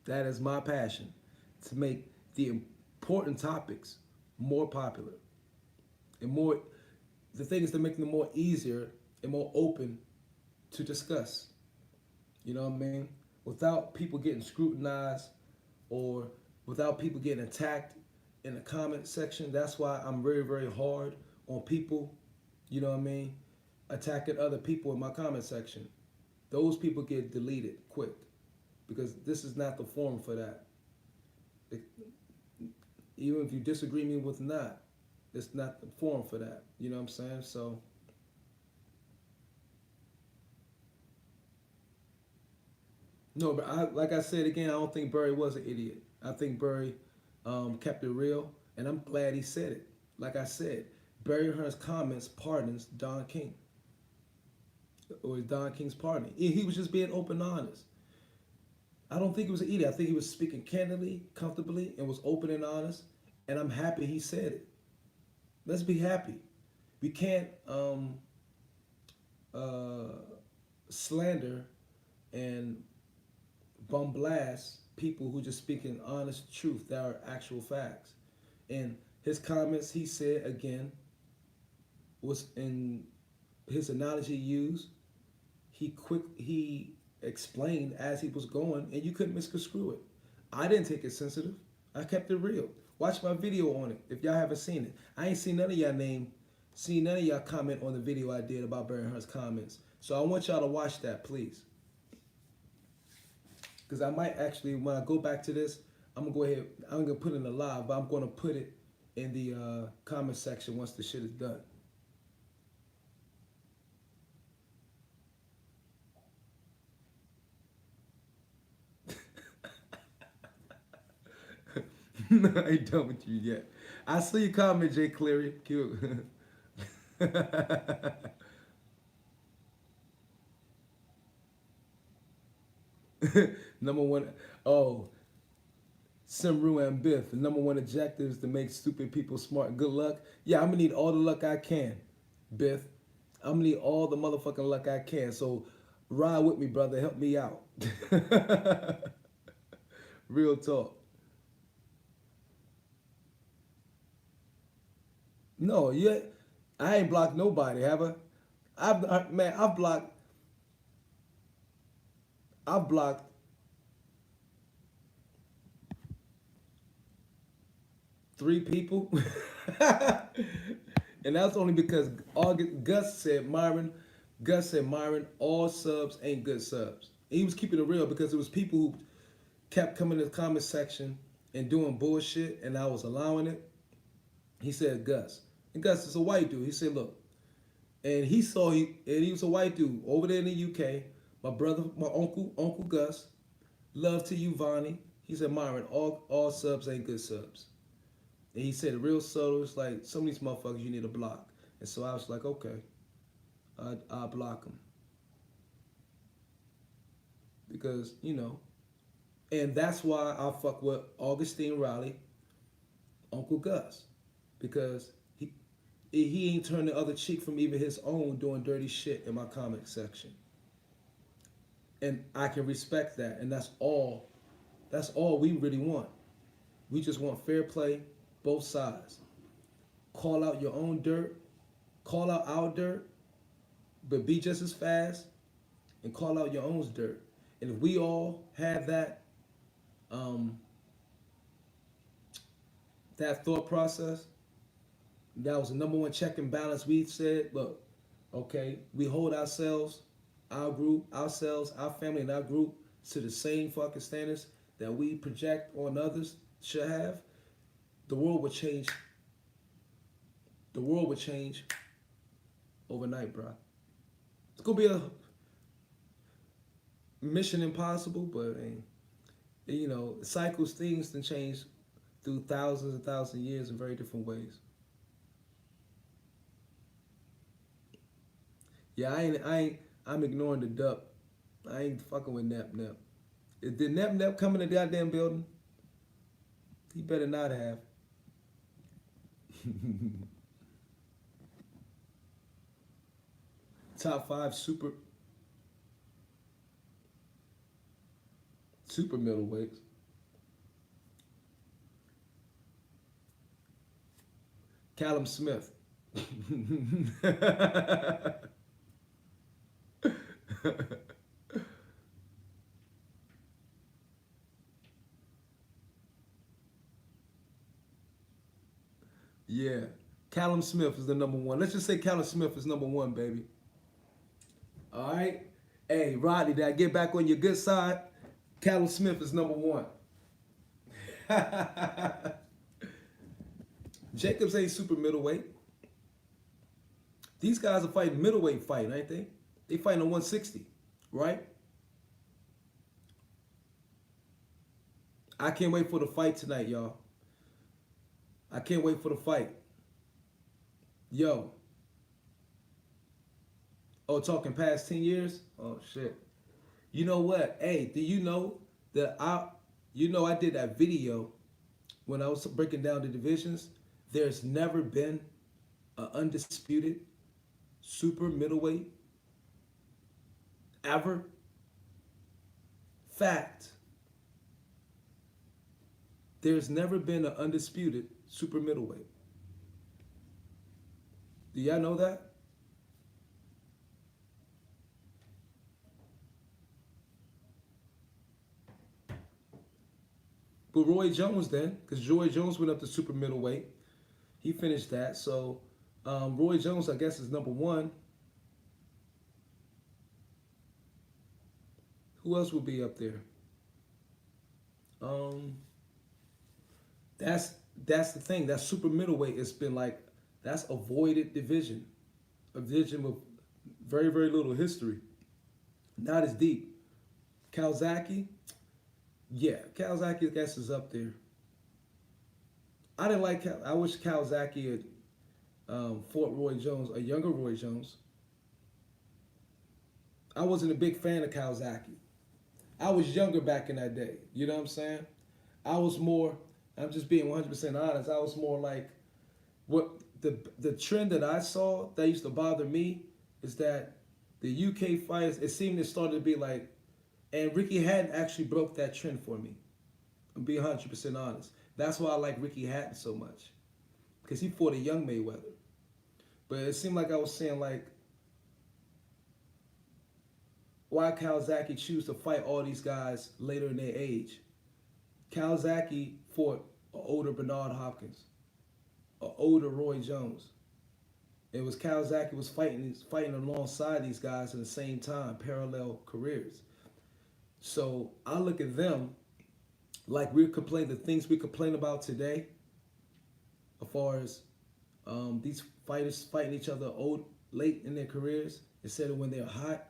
That is my passion, to make the important topics more popular. And more, the thing is to make them more easier and more open to discuss. You know what I mean? Without people getting scrutinized or without people getting attacked in the comment section. That's why I'm very, very hard on people, you know what I mean, attacking other people in my comment section. Those people get deleted quick because this is not the forum for that. Even if you disagree me with not, it's not the forum for that. You know what I'm saying? So no, but like I said again, I don't think Barry was an idiot. I think Barry kept it real, and I'm glad he said it. Like I said, Barry Hearns' comments pardons Don King, or Don King's pardon. He was just being open and honest. I don't think he was an idiot. I think he was speaking candidly, comfortably, and was open and honest. And I'm happy he said it. Let's be happy. We can't slander and bombast people who just speaking honest truth that are actual facts. And his comments, he said again, was in his analogy he used. He explained as he was going, and you couldn't misconstrue it. I didn't take it sensitive. I kept it real. Watch my video on it if y'all haven't seen it. I ain't seen none of y'all comment on the video I did about Barry Hearns' comments. So I want y'all to watch that, please. Because I might actually, when I go back to this, I'm going to put it in the live, but I'm going to put it in the comment section once the shit is done. I ain't done with you yet. I see your comment, Jay Cleary. Cute. Number one, Simru and Biff. The number one objective is to make stupid people smart. Good luck. Yeah, I'm gonna need all the luck I can, Biff. I'm gonna need all the motherfucking luck I can. So ride with me, brother. Help me out. Real talk. No, yeah, I ain't blocked nobody, have I? I've blocked I blocked 3 people, and that's only because Gus said Myron. Gus said Myron, all subs ain't good subs. And he was keeping it real because it was people who kept coming to the comment section and doing bullshit, and I was allowing it. He said Gus, and Gus is a white dude. He said, look, and he was a white dude over there in the UK. My brother, my Uncle Gus, love to you, Vonnie. He said, Myron, all subs ain't good subs. And he said, real subtle, it's like, some of these motherfuckers you need to block. And so I was like, okay, I'll block them. Because, you know, and that's why I fuck with Augustine Riley, Uncle Gus. Because he ain't turned the other cheek from even his own doing dirty shit in my comic section. And I can respect that. And that's all we really want. We just want fair play, both sides. Call out your own dirt, call out our dirt, but be just as fast and call out your own dirt. And if we all had that that thought process, that was the number one check and balance. We said, look, okay, we hold ourselves, our group, ourselves, our family, and our group to the same fucking standards that we project on others should have. The world would change. The world would change overnight, bro. It's gonna be a mission impossible, but you know, cycles, things can change through thousands and thousands of years in very different ways. Yeah, I'm ignoring the duck. I ain't fucking with Nep. Did Nep come in the goddamn building? He better not have. Top 5 super middleweights. Callum Smith. Yeah, Callum Smith is the number one. Let's just say Callum Smith is number one, baby. All right. Hey, Rodney, did I get back on your good side? Callum Smith is number one. Jacobs ain't super middleweight. These guys are fighting middleweight fight, ain't they? They fighting a 160, right? I can't wait for the fight tonight, y'all. I can't wait for the fight. Yo. Oh, talking past 10 years? Oh, shit. You know what? Hey, do you know that I did that video when I was breaking down the divisions? There's never been an undisputed super middleweight ever. Fact. There's never been an undisputed super middleweight. Do y'all know that? But Roy Jones then, because Roy Jones went up to super middleweight. He finished that. So Roy Jones, I guess, is number one. Who else would be up there? That's the thing. That super middleweight, it's been like, that's avoided division. A division with very, very little history. Not as deep. Calzaghe, yeah, Calzaghe, I guess, is up there. I didn't like I wish Calzaghe had fought Roy Jones, a younger Roy Jones. I wasn't a big fan of Calzaghe. I was younger back in that day. You know what I'm saying? I was more, I'm just being 100% honest, I was more like, what the trend that I saw that used to bother me is that the UK fighters, it seemed it started to be like, and Ricky Hatton actually broke that trend for me. I'm being 100% honest. That's why I like Ricky Hatton so much. Because he fought a young Mayweather. But it seemed like I was saying like, why Kawasaki choose to fight all these guys later in their age. Kawasaki fought an older Bernard Hopkins, an older Roy Jones. It was Kawasaki was fighting alongside these guys at the same time, parallel careers. So I look at them like we're complaining the things we complain about today, as far as these fighters fighting each other late in their careers instead of when they're hot.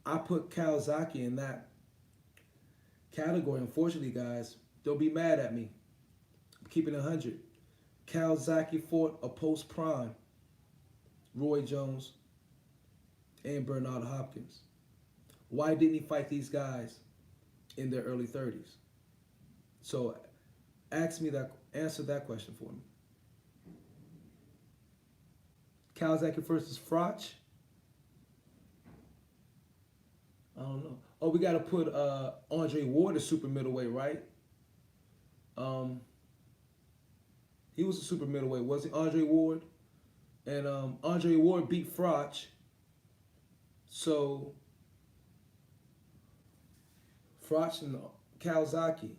I put Kawasaki in that category. Unfortunately, guys, don't be mad at me. I'm keeping it 100. Kawasaki fought a post-prime Roy Jones and Bernard Hopkins. Why didn't he fight these guys in their early 30s? So answer that question for me. Kawasaki versus Froch. I don't know. Oh, we got to put Andre Ward as super middleweight, right? He was a super middleweight, was he? Andre Ward. And Andre Ward beat Froch. So, Froch and Kawasaki.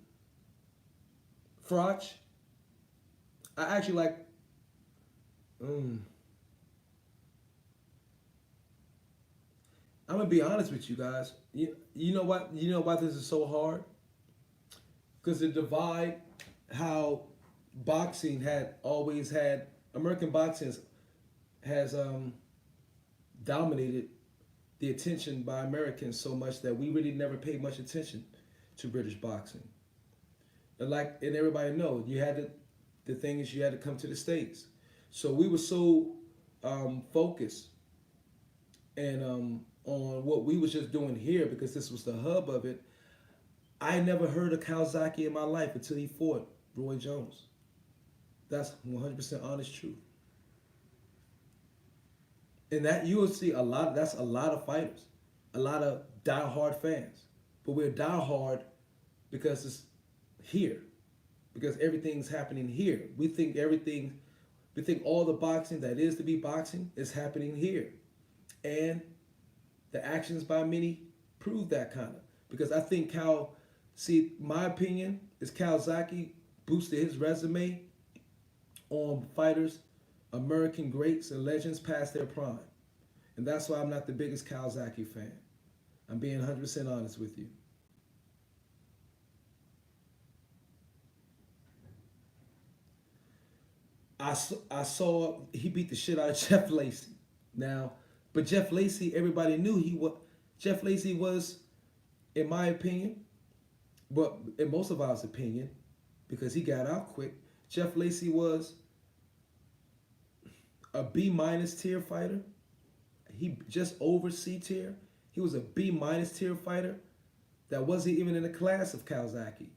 Froch, I actually like... I'm gonna be honest with you guys. You know what? You know why this is so hard? Because the divide, how boxing had always had, American boxing has dominated the attention by Americans so much that we really never paid much attention to British boxing. And everybody knows, the thing is you had to come to the States. So we were so focused and on what we was just doing here because this was the hub of it. I never heard of Kawasaki in my life until he fought Roy Jones. That's 100% honest truth. And that you will see that's a lot of fighters, a lot of diehard fans. But we're diehard because it's here, because everything's happening here. We think all the boxing that is to be boxing is happening here. And the actions by many prove that kind of. Because I think my opinion is Kawasaki boosted his resume on fighters, American greats and legends past their prime. And that's why I'm not the biggest Kawasaki fan. I'm being 100% honest with you. I saw he beat the shit out of Jeff Lacey. Now, but Jeff Lacey, everybody knew Jeff Lacey was, in my opinion, but in most of our opinion, because he got out quick, Jeff Lacey was a B- tier fighter. He just over C tier. He was a B- tier fighter that wasn't even in the class of Kawasaki.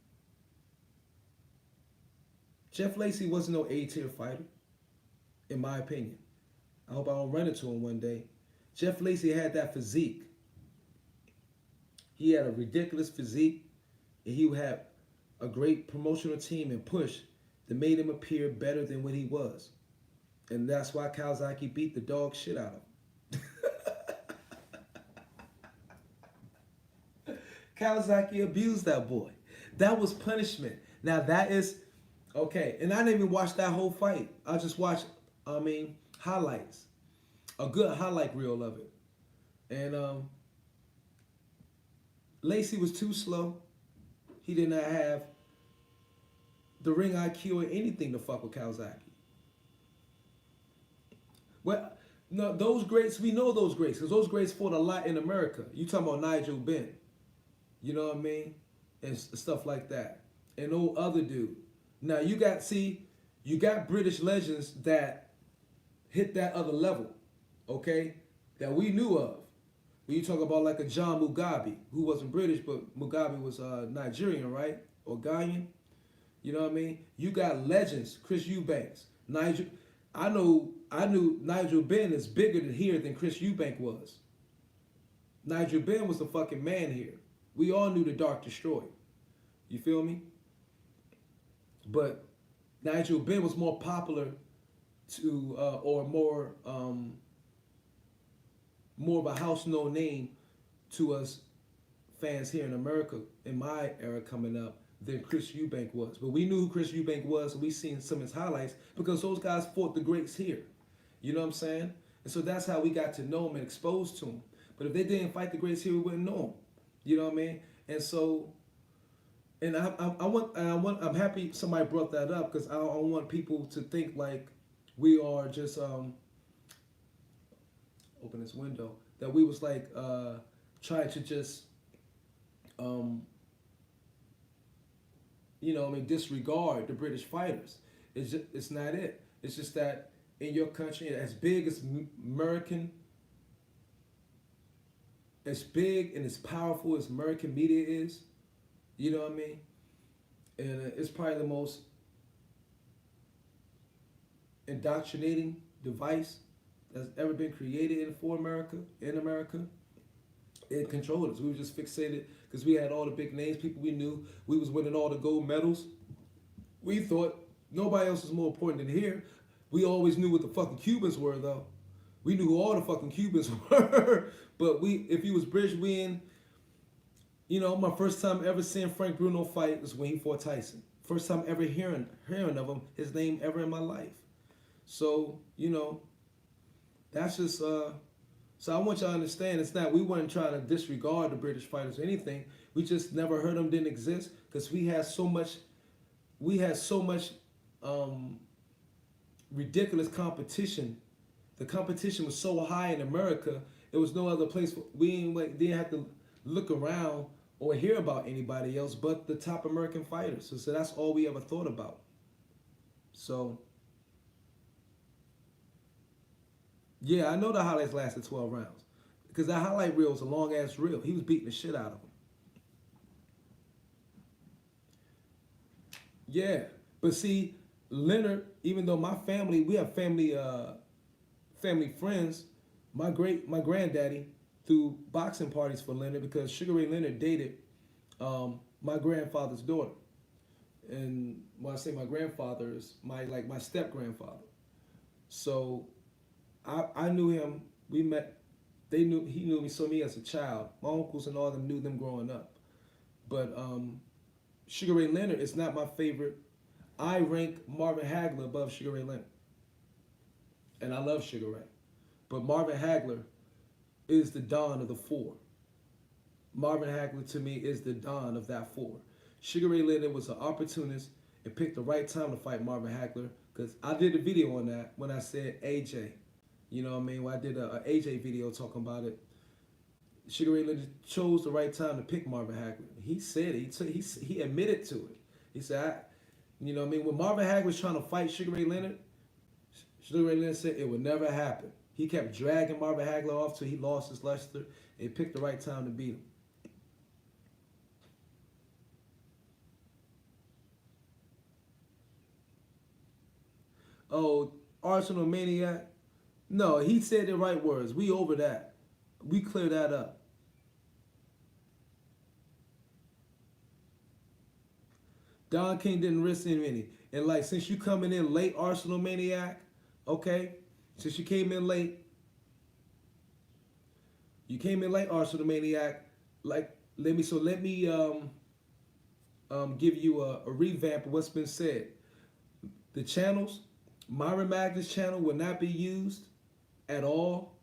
Jeff Lacey wasn't no A tier fighter, in my opinion. I hope I don't run into him one day. Jeff Lacey had that physique. He had a ridiculous physique, and he had a great promotional team and push that made him appear better than what he was. And that's why Kawasaki beat the dog shit out of him. Kawasaki abused that boy. That was punishment. Now that is, okay, and I didn't even watch that whole fight. I just watched, highlights. A good highlight reel of it. And Lacey was too slow. He did not have the ring IQ or anything to fuck with Kawasaki. Well, no, those greats, we know those greats, because those greats fought a lot in America. You talking about Nigel Benn. You know what I mean? And stuff like that. And no other dude. Now you got British legends that hit that other level, okay? That we knew of. When you talk about like a John Mugabe, who wasn't British, but Mugabe was Nigerian, right? Or Ghanaian. You know what I mean? You got legends, Chris Eubanks, Nigel. I knew Nigel Benn is bigger here than Chris Eubank was. Nigel Benn was the fucking man here. We all knew the Dark Destroyer. You feel me? But Nigel Benn was more popular or more more of a house known name to us fans here in America in my era coming up than Chris Eubank was. But we knew who Chris Eubank was, and we seen some of his highlights because those guys fought the greats here. You know what I'm saying? And so that's how we got to know him and exposed to him. But if they didn't fight the greats here, we wouldn't know him. You know what I mean? And so, and I'm happy somebody brought that up because I don't want people to think like we are just open this window, that we was like trying to just you know, I mean, disregard the British fighters. It's not it. It's just that in your country, as big as American, as big and as powerful as American media is, you know what I mean? And it's probably the most indoctrinating device that's ever been created for America, in America. It controlled us. We were just fixated because we had all the big names, people we knew. We was winning all the gold medals. We thought nobody else was more important than here. We always knew what the fucking Cubans were, though. We knew who all the fucking Cubans were. But if he was British, you know, my first time ever seeing Frank Bruno fight was when he fought Tyson. First time ever hearing of him, his name ever in my life. So, you know, that's just so I want y'all to understand, it's not, we weren't trying to disregard the British fighters or anything. We just never heard them, didn't exist, because we had so much ridiculous competition. The competition was so high in America, there was no other place. We didn't have to look around or hear about anybody else but the top American fighters. So that's all we ever thought about. So, yeah, I know the highlights lasted 12 rounds. Because that highlight reel was a long-ass reel. He was beating the shit out of him. Yeah. But see, Leonard, even though my family, we have family friends, my granddaddy threw boxing parties for Leonard because Sugar Ray Leonard dated my grandfather's daughter. And when I say my grandfather, is my step-grandfather. So I knew him. We met. He knew me as a child. My uncles and all of them knew them growing up. But Sugar Ray Leonard is not my favorite. I rank Marvin Hagler above Sugar Ray Leonard. And I love Sugar Ray. But Marvin Hagler is the Don of the four. Marvin Hagler to me is the Don of that four. Sugar Ray Leonard was an opportunist and picked the right time to fight Marvin Hagler, because I did a video on that when I said AJ. You know what I mean? When I did a AJ video talking about it, Sugar Ray Leonard chose the right time to pick Marvin Hagler. He said it. He admitted to it. He said, you know what I mean? When Marvin Hagler was trying to fight Sugar Ray Leonard said it would never happen. He kept dragging Marvin Hagler off till he lost his luster, and he picked the right time to beat him. Oh, Arsenal Maniac? No, he said the right words. We over that. We clear that up. Don King didn't risk any. And like, since you coming in late, Arsenal Maniac, okay? Since you came in late, Arsenal Maniac. Like, let me give you a revamp of what's been said. The channels, Myron Magnus' channel will not be used at all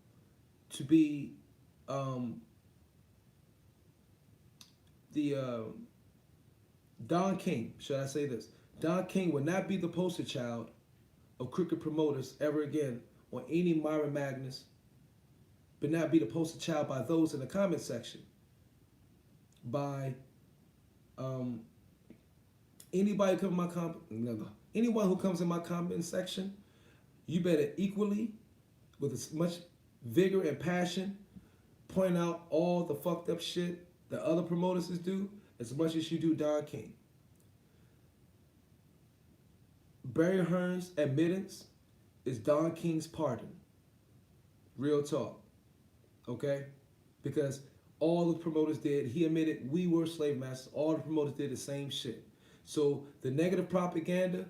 to be Don King, should I say this? Don King will not be the poster child of cricket promoters ever again on any Myron Magnus, but not be the poster child by those in the comment section. By anybody come in my anyone who comes in my comment section, you better equally, with as much vigor and passion, point out all the fucked up shit that other promoters do as much as you do Don King. Barry Hearns' admittance is Don King's pardon. Real talk. Okay? Because all the promoters did, he admitted we were slave masters. All the promoters did the same shit. So the negative propaganda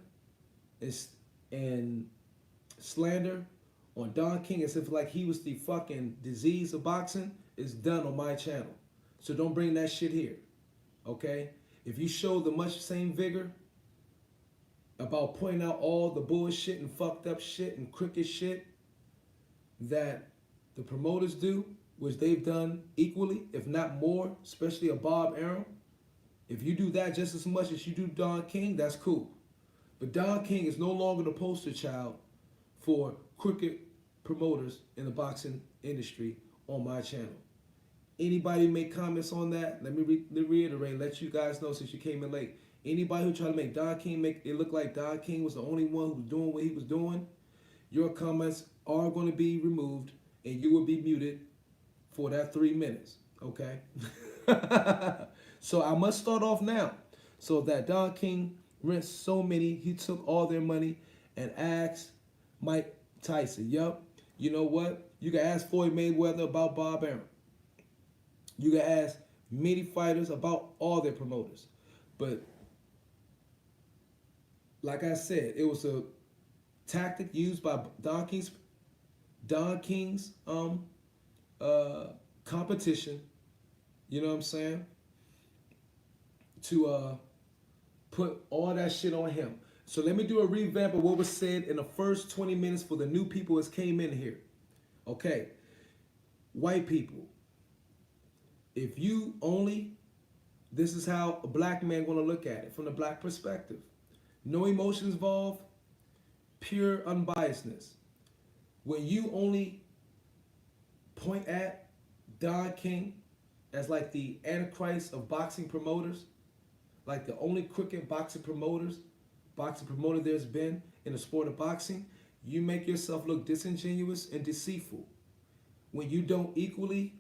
and slander on Don King as if like he was the fucking disease of boxing is done on my channel. So don't bring that shit here. Okay? If you show the much same vigor about pointing out all the bullshit and fucked up shit and crooked shit that the promoters do, which they've done equally, if not more, especially a Bob Arum, if you do that just as much as you do Don King, that's cool. But Don King is no longer the poster child for crooked promoters in the boxing industry on my channel. Anybody make comments on that? Let me reiterate, let you guys know since you came in late. Anybody who tried to make Don King make it look like Don King was the only one who was doing what he was doing, your comments are going to be removed and you will be muted for that 3 minutes, okay? So I must start off now. So that Don King rinsed so many, he took all their money and asked Mike Tyson, yup, you know what? You can ask Floyd Mayweather about Bob Arum. You can ask many fighters about all their promoters. But like I said, it was a tactic used by Don King's competition, you know what I'm saying, to put all that shit on him. So let me do a revamp of what was said in the first 20 minutes for the new people that came in here. Okay, white people, if you only, this is how a black man gonna look at it from the black perspective. No emotions involved, pure unbiasedness. When you only point at Don King as like the antichrist of boxing promoters, like the only crooked boxing promoter there's been in the sport of boxing, you make yourself look disingenuous and deceitful. When you don't equally,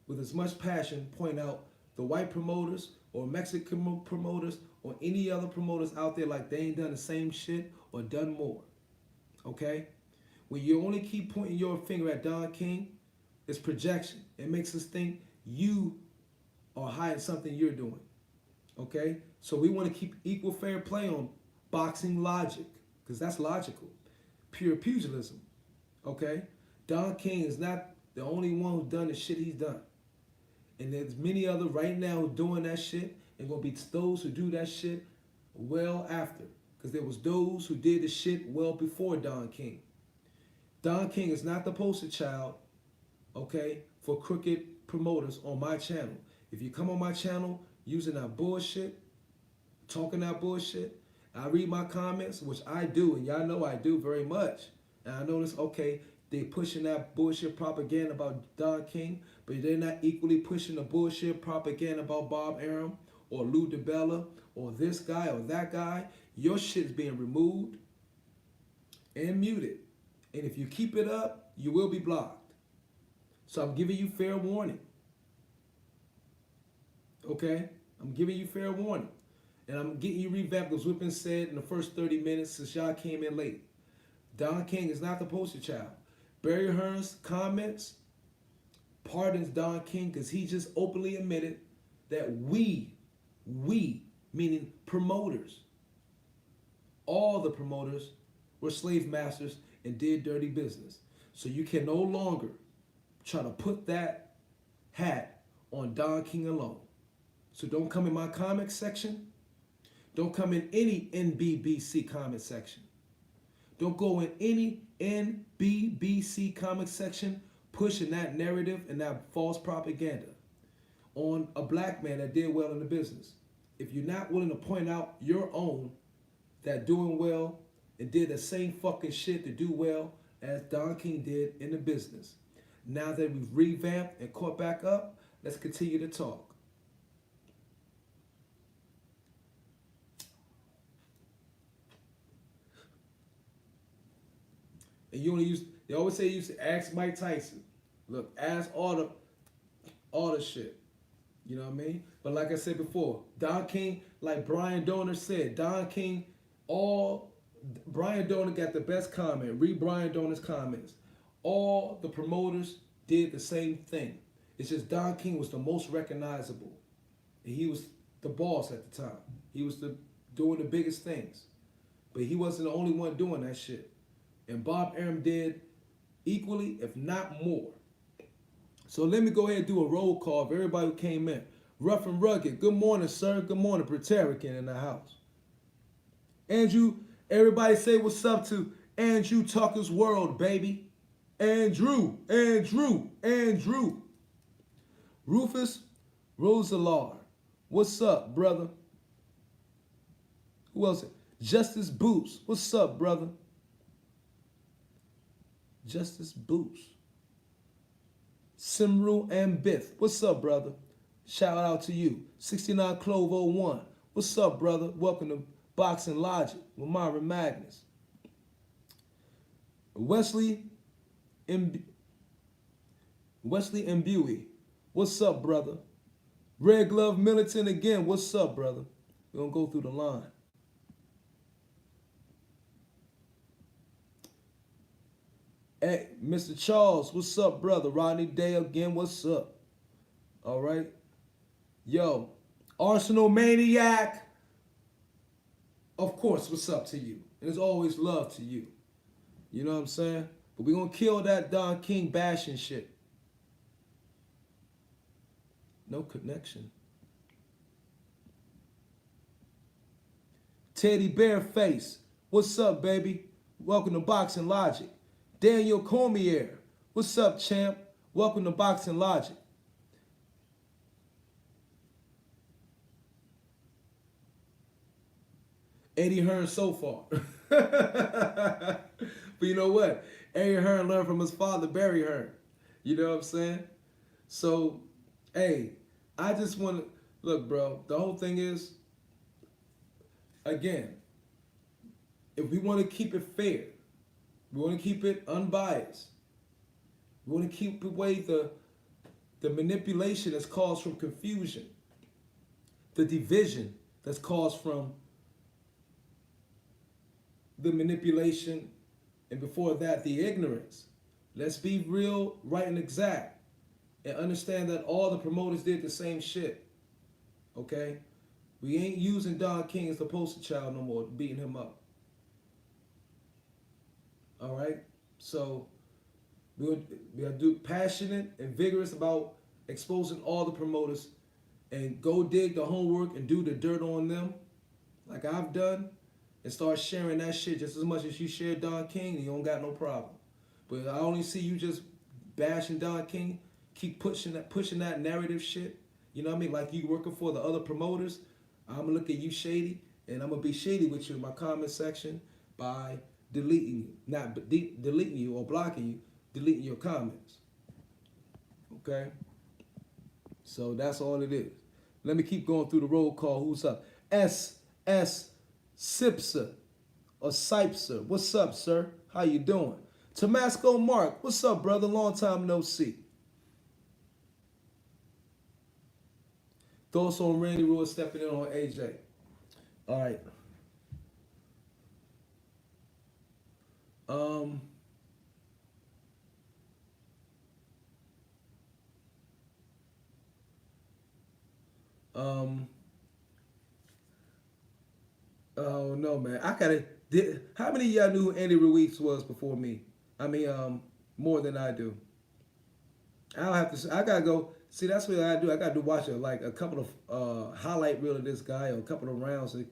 with as much passion, point out the white promoters or Mexican promoters or any other promoters out there like they ain't done the same shit or done more. Okay? When you only keep pointing your finger at Don King, it's projection. It makes us think you are hiding something you're doing. Okay? So we want to keep equal fair play on boxing logic, because that's logical. Pure pugilism. Okay? Don King is not the only one who's done the shit he's done. And there's many others right now who doing that shit, and gonna be those who do that shit well after. Because there was those who did the shit well before Don King. Don King is not the poster child, okay, for crooked promoters on my channel. If you come on my channel using that bullshit, talking that bullshit, I read my comments, which I do, and y'all know I do very much. And I notice, okay, they pushing that bullshit propaganda about Don King, but they're not equally pushing the bullshit propaganda about Bob Arum or Lou DiBella or this guy or that guy. Your shit's being removed and muted. And if you keep it up, you will be blocked. So I'm giving you fair warning. Okay? I'm giving you fair warning. And I'm getting you revamped because what's been said in the first 30 minutes since y'all came in late. Don King is not the poster child. Barry Hearns' comments pardons Don King because he just openly admitted that we, meaning promoters, all the promoters were slave masters and did dirty business. So you can no longer try to put that hat on Don King alone. So don't come in my comment section. Don't come in any NBBC comment section. Don't go in any NBBC comment section pushing that narrative and that false propaganda on a black man that did well in the business. If you're not willing to point out your own that doing well and did the same fucking shit to do well as Don King did in the business. Now that we've revamped and caught back up, let's continue to talk. And you only use, they always say you used to ask Mike Tyson. Look, ask all the shit. You know what I mean? But like I said before, Don King, like Brian Donor said, Brian Donor got the best comment. Read Brian Donor's comments. All the promoters did the same thing. It's just Don King was the most recognizable. And he was the boss at the time. He was doing the biggest things. But he wasn't the only one doing that shit. And Bob Arum did equally, if not more. So let me go ahead and do a roll call of everybody who came in. Rough and Rugged, good morning, sir. Good morning, Preterican in the house. Andrew, everybody say what's up to Andrew Tucker's World, baby. Andrew. Rufus Rosalar, what's up, brother? Who else? Justice Boots, what's up, brother? Justice Boots. Simru and Biff, what's up, brother? Shout out to you. 69 Clove 01, what's up, brother? Welcome to Boxing Logic with Myron Magnus. Wesley Mbui, what's up, brother? Red Glove Militant again, what's up, brother? We're going to go through the line. Hey, Mr. Charles, what's up, brother? Rodney Day again, what's up? All right. Yo, Arsenal Maniac, of course, what's up to you? And there's always love to you. You know what I'm saying? But we're going to kill that Don King bashing shit. No connection. Teddy Bearface, what's up, baby? Welcome to Boxing Logic. Daniel Cormier, what's up, champ? Welcome to Boxing Logic. Eddie Hearn so far. But you know what? Eddie Hearn learned from his father, Barry Hearn. You know what I'm saying? So, hey, I just want to, look, bro, the whole thing is, again, if we want to keep it fair, we want to keep it unbiased, we want to keep away the manipulation that's caused from confusion, the division that's caused from the manipulation, and before that, the ignorance. Let's be real, right, and exact, and understand that all the promoters did the same shit, okay? We ain't using Don King as the poster child no more, beating him up. All right? So we gotta do passionate and vigorous about exposing all the promoters, and go dig the homework and do the dirt on them, like I've done, and start sharing that shit just as much as you share Don King, and you don't got no problem. But I only see you just bashing Don King, keep pushing that narrative shit. You know what I mean? Like you working for the other promoters. I'm gonna look at you shady, and I'm gonna be shady with you in my comment section by deleting you, not deleting you or blocking you, deleting your comments. Okay? So that's all it is. Let me keep going through the roll call. Who's up? S. Sipser or Sipser. What's up, sir? How you doing? Tomasco Mark. What's up, brother? Long time no see. Thoughts on Randy Rule stepping in on AJ. All right. Oh no, man. How many of y'all knew who Andy Ruiz was before me? I mean, more than I do. I don't have to. I gotta go. See, that's what I do. I gotta watch a couple of highlight reel of this guy, or a couple of rounds, a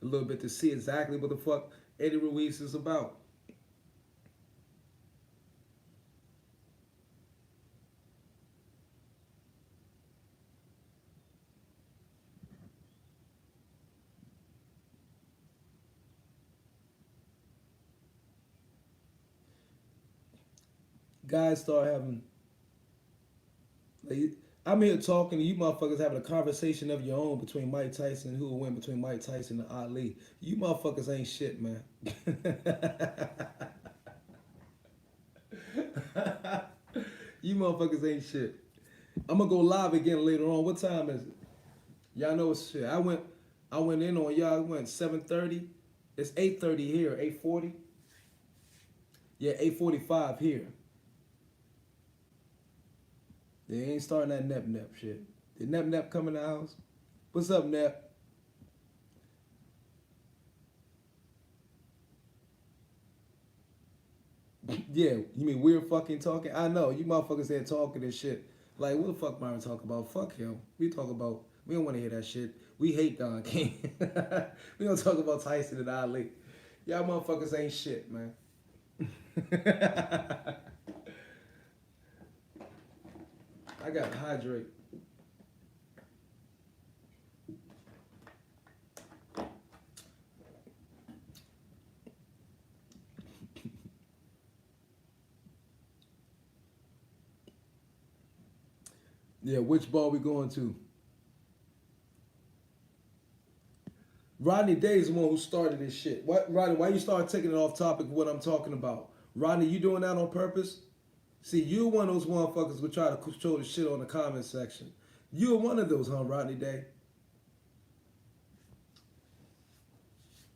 little bit to see exactly what the fuck Eddie Ruiz is about. Guys start having. I'm here talking to you motherfuckers having a conversation of your own between Mike Tyson and who will win between Mike Tyson and Ali. You motherfuckers ain't shit, man. You motherfuckers ain't shit. I'm gonna go live again later on. What time is it? Y'all know it's shit. I went in on y'all. It went 7:30. It's 8:30 here. 8:40. Yeah, 8:45 here. They ain't starting that Nep shit. Did Nep come in the house? What's up, Nep? Yeah, you mean weird fucking talking? I know, you motherfuckers there talking and shit. Like, what the fuck Myron talk about? Fuck him. We talk about, we don't want to hear that shit. We hate Don King. We don't talk about Tyson and Ali. Y'all motherfuckers ain't shit, man. I got to hydrate. Yeah, which ball we going to? Rodney Day is the one who started this shit. What, Rodney? Why you start taking it off topic of what I'm talking about? Rodney, you doing that on purpose? See, you one of those motherfuckers who try to control the shit on the comment section. You're one of those, huh, Rodney Day?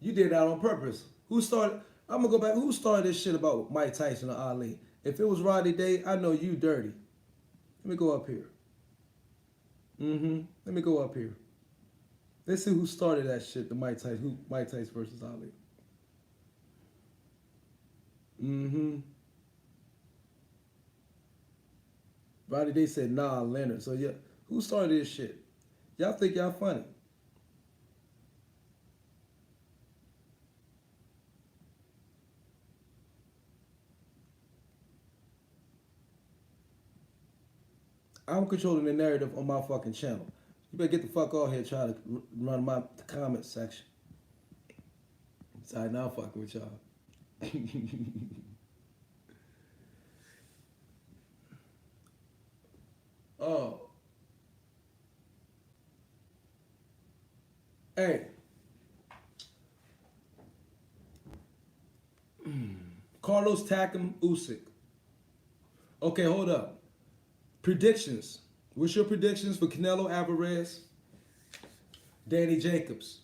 You did that on purpose. Who started? I'm gonna go back. Who started this shit about Mike Tyson or Ali? If it was Rodney Day, I know you dirty. Let me go up here. Let me go up here. Let's see who started that shit. The Mike Tyson. Who? Mike Tyson versus Ali. Rodney Day said, nah, Leonard. So yeah, who started this shit? Y'all think y'all funny? I'm controlling the narrative on my fucking channel. You better get the fuck off here trying to run my comment section. Sorry, now I'm fucking with y'all. Oh. Hey. Carlos Takam Usyk. Okay, hold up. Predictions. What's your predictions for Canelo Alvarez, Danny Jacobs?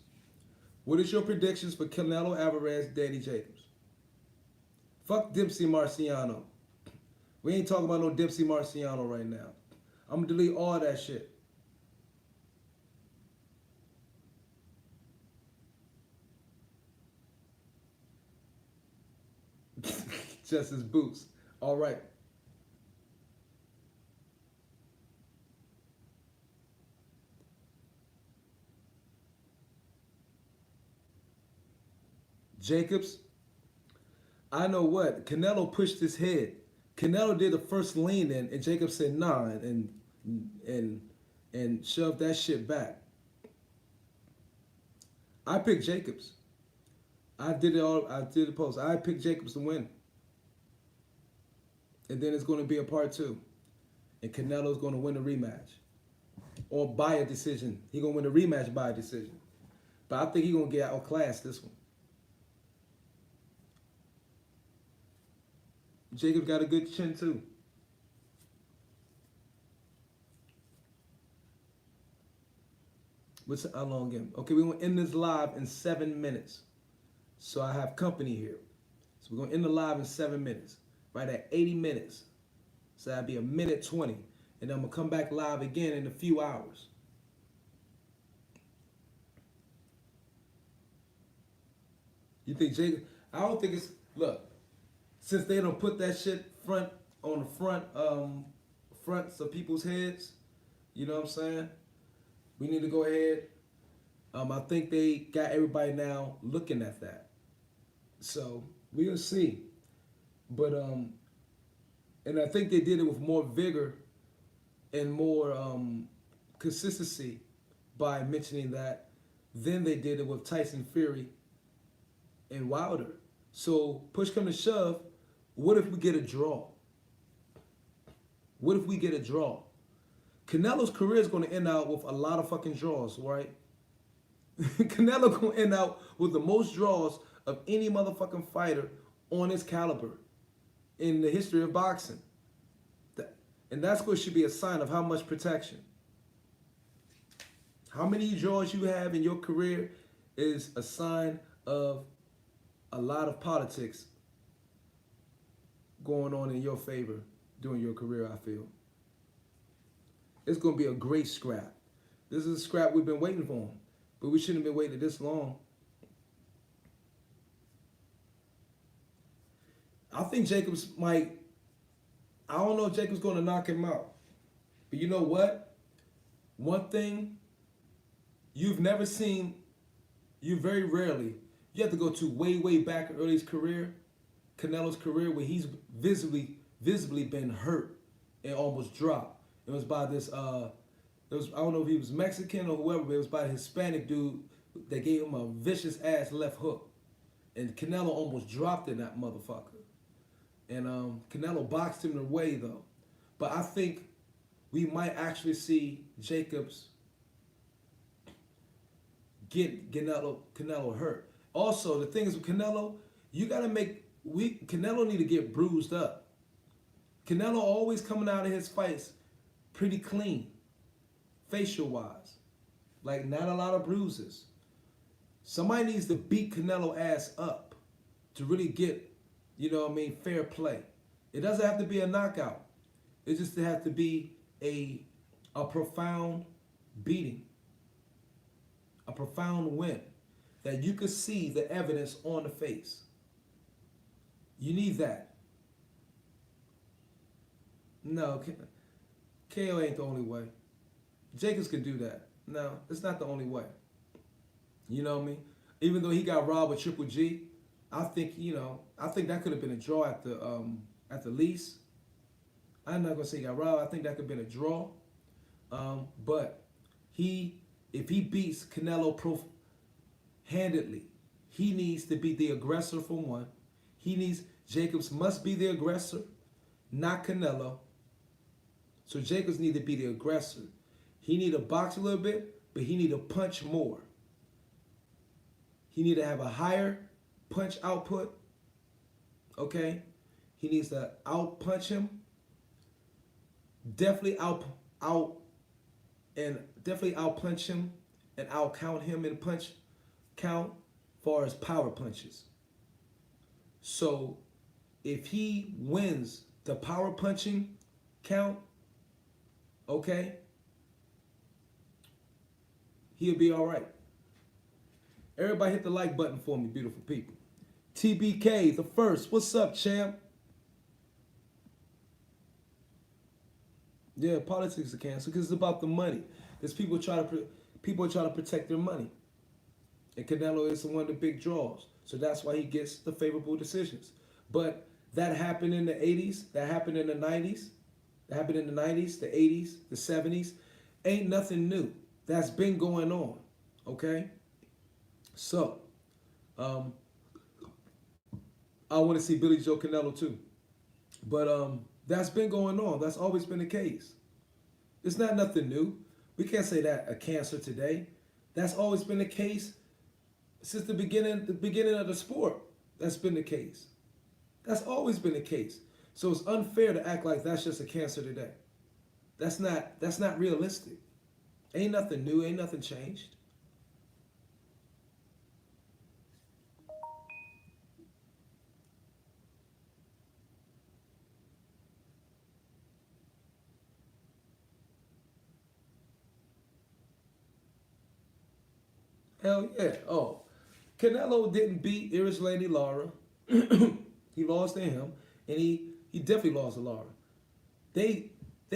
What is your predictions for Canelo Alvarez, Danny Jacobs? Fuck Dempsey Marciano. We ain't talking about no Dempsey Marciano right now. I'm gonna delete all that shit. Just his boots. All right. Jacobs, I know what. Canelo pushed his head. Canelo did the first lean in, and Jacobs said nah, and shoved that shit back. I picked Jacobs. I did it all. I did the post. I picked Jacobs to win, and then it's going to be a part 2, and Canelo's going to win the rematch, or by a decision. He's going to win the rematch by a decision, but I think he's going to get outclassed this one. Jacob got a good chin too. What's how long again? Okay, we're gonna end this live in 7 minutes. So I have company here. So we're gonna end the live in 7 minutes. Right at 80 minutes. So that'd be a minute 20. And then I'm gonna come back live again in a few hours. You think Jacob? I don't think it's look. Since they don't put that shit on the fronts of people's heads, you know what I'm saying? We need to go ahead. I think they got everybody now looking at that. So we'll see. But and I think they did it with more vigor and more consistency by mentioning that than they did it with Tyson Fury and Wilder. So push come to shove, what if we get a draw? What if we get a draw? Canelo's career is going to end out with a lot of fucking draws, right? Canelo going to end out with the most draws of any motherfucking fighter on his caliber in the history of boxing. And that's what should be a sign of how much protection. How many draws you have in your career is a sign of a lot of politics going on in your favor during your career, I feel. It's going to be a great scrap. This is a scrap we've been waiting for, but we shouldn't have been waiting this long. I think Jacobs might. I don't know if Jacobs going to knock him out. But you know what? One thing you've never seen, you very rarely, you have to go to way, way back early his career, Canelo's career, where he's visibly been hurt and almost dropped. It was by this, it was, I don't know if he was Mexican or whoever, but it was by a Hispanic dude that gave him a vicious ass left hook. And Canelo almost dropped in that motherfucker. And Canelo boxed him away though. But I think we might actually see Jacobs get Canelo hurt. Also, the thing is with Canelo, you gotta Canelo need to get bruised up. Canelo always coming out of his fights pretty clean, facial wise. Like not a lot of bruises. Somebody needs to beat Canelo ass up to really get, you know what I mean, fair play. It doesn't have to be a knockout. It just has to be a profound beating. A profound win. That you could see the evidence on the face. You need that. No, KO ain't the only way. Jacobs can do that. No, it's not the only way. You know what I mean? Even though he got robbed with Triple G, I think that could have been a draw at the least. I'm not gonna say he got robbed. I think that could have been a draw. But if he beats Canelo handedly, he needs to be the aggressor for one. Jacobs must be the aggressor, not Canelo. So Jacobs need to be the aggressor. He need to box a little bit, but he need to punch more. He need to have a higher punch output. Okay? He needs to out punch him. Definitely out punch him and out count him in punch count far as power punches. So if he wins the power punching count, okay, he'll be all right. Everybody hit the like button for me, beautiful people. TBK, the first. What's up, champ? Yeah, politics are canceled because it's about the money. There's people trying to protect their money. And Canelo is one of the big draws. So that's why he gets the favorable decisions. But that happened in the 80s. That happened in the 90s. That happened in the 90s, the 80s, the 70s. Ain't nothing new. That's been going on. Okay? So, I want to see Billy Joe Canelo too. But that's been going on. That's always been the case. It's not nothing new. We can't say that a cancer today. That's always been the case since the beginning of the sport. That's been the case. That's always been the case. So it's unfair to act like that's just a cancer today. That's not realistic. Ain't nothing new, ain't nothing changed. Hell yeah. Oh, Canelo didn't beat Lady Lara. He lost to him, and he definitely lost to Lara. They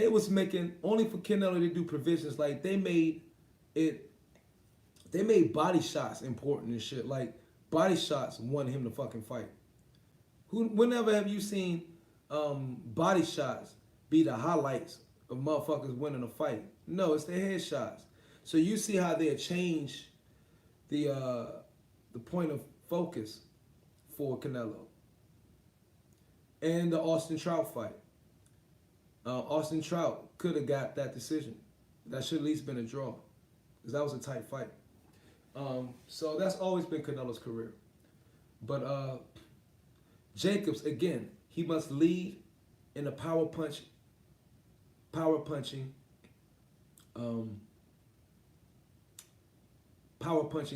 was making, only for Canelo to do provisions, like they made body shots important and shit. Like body shots won him the fucking fight. Whenever have you seen body shots be the highlights of motherfuckers winning a fight? No, it's their headshots. So you see how they changed the point of focus for Canelo. And the Austin Trout fight. Austin Trout could have got that decision. That should at least been a draw. Because that was a tight fight. So that's always been Canelo's career. But Jacobs, again, he must lead in the power punching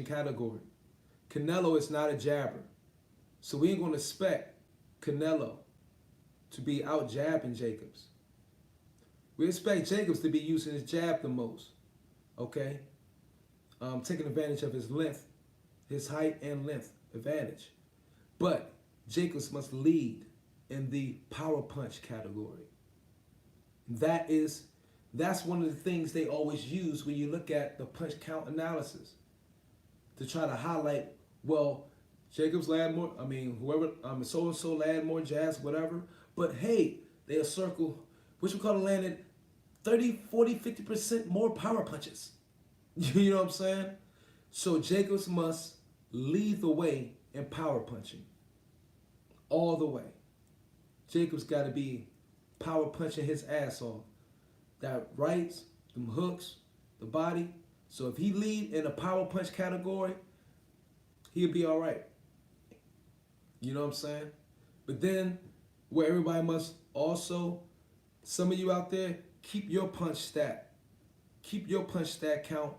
category. Canelo is not a jabber. So we ain't going to expect Canelo to be out jabbing Jacobs. We expect Jacobs to be using his jab the most. Okay? Taking advantage of his length, his height and length advantage. But Jacobs must lead in the power punch category. That's one of the things they always use when you look at the punch count analysis to try to highlight, well, Jacobs laid more, whoever, so-and-so laid more jabs, whatever. But hey, they'll circle, which we call it landed 30, 40, 50% more power punches. You know what I'm saying? So Jacobs must lead the way in power punching. All the way. Jacobs got to be power punching his ass off. That rights, them hooks, the body. So if he lead in the power punch category, he'll be all right. You know what I'm saying? But then, where everybody must also, some of you out there, keep your punch stat. Keep your punch stat count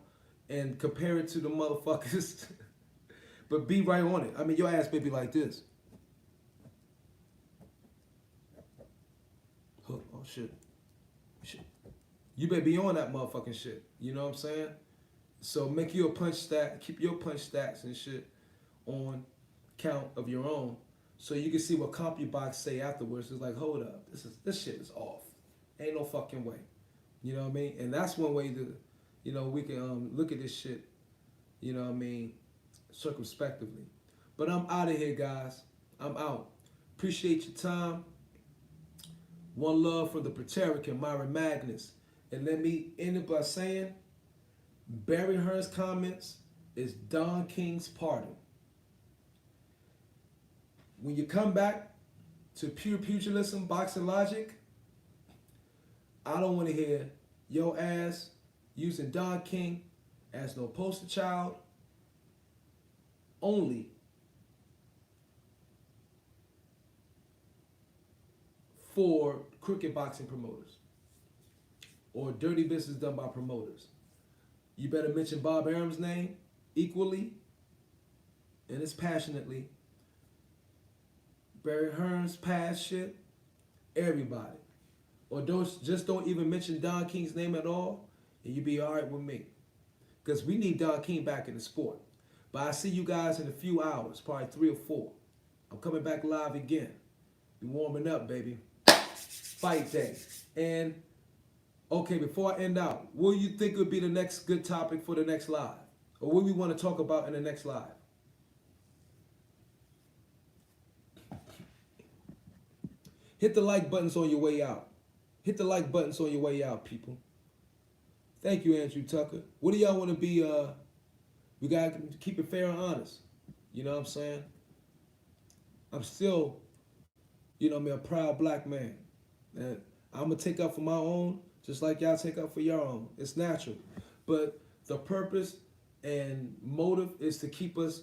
and compare it to the motherfuckers. But be right on it. Your ass may be like this. Oh, shit. You better be on that motherfucking shit. You know what I'm saying? So make you a punch stat, keep your punch stats and shit on count of your own, so you can see what CompuBox say afterwards. It's like, hold up, this shit is off. Ain't no fucking way. You know what I mean? And that's one way to, we can look at this shit, circumspectively. But I'm out of here, guys. I'm out. Appreciate your time. One love from the Preterican, Myron Magnus. And let me end it by saying, Barry Hearns' comments is Don King's pardon. When you come back to pure pugilism, boxing logic, I don't want to hear your ass using Don King as no poster child, only for crooked boxing promoters or dirty business done by promoters. You better mention Bob Arum's name equally and as passionately. Barry Hearns, past shit, everybody. Or just don't even mention Don King's name at all, and you be all right with me. Because we need Don King back in the sport. But I see you guys in a few hours, probably 3 or 4. I'm coming back live again. Be warming up, baby. Fight day. And, okay, before I end out, what do you think would be the next good topic for the next live? Or what we want to talk about in the next live? Hit the like buttons on your way out. Hit the like buttons on your way out, people. Thank you, Andrew Tucker. What do y'all want to be? We got to keep it fair and honest. You know what I'm saying? I'm still, a proud black man. And I'm going to take up for my own, just like y'all take up for your own. It's natural. But the purpose and motive is to keep us,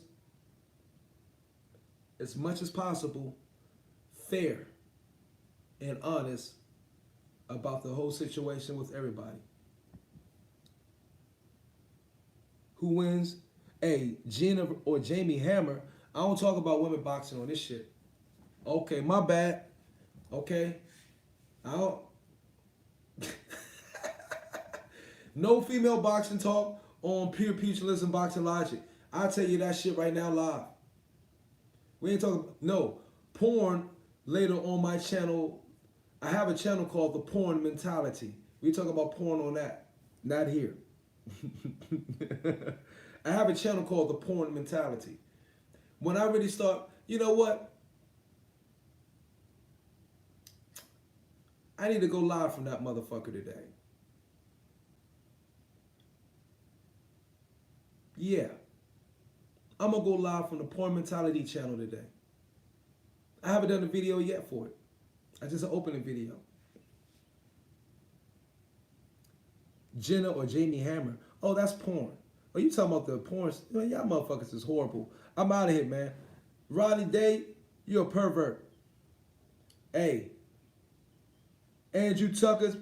as much as possible, fair and honest about the whole situation with everybody. Who wins? Hey, Gina or Jamie Hammer. I don't talk about women boxing on this shit. Okay, my bad. Okay. I don't. No female boxing talk on Pure Pugilism Boxing Logic. I'll tell you that shit right now live. We ain't talking. No. Porn later on my channel. I have a channel called The Porn Mentality. We talk about porn on that. Not here. I have a channel called The Porn Mentality. When I really start, you know what? I need to go live from that motherfucker today. Yeah. I'm going to go live from the Porn Mentality channel today. I haven't done a video yet for it. I just opened a video. Jenna or Jamie Hammer. Oh, that's porn. Oh, you talking about the porn? Y'all motherfuckers is horrible. I'm out of here, man. Rodney Day, you're a pervert. Hey, Andrew Tucker's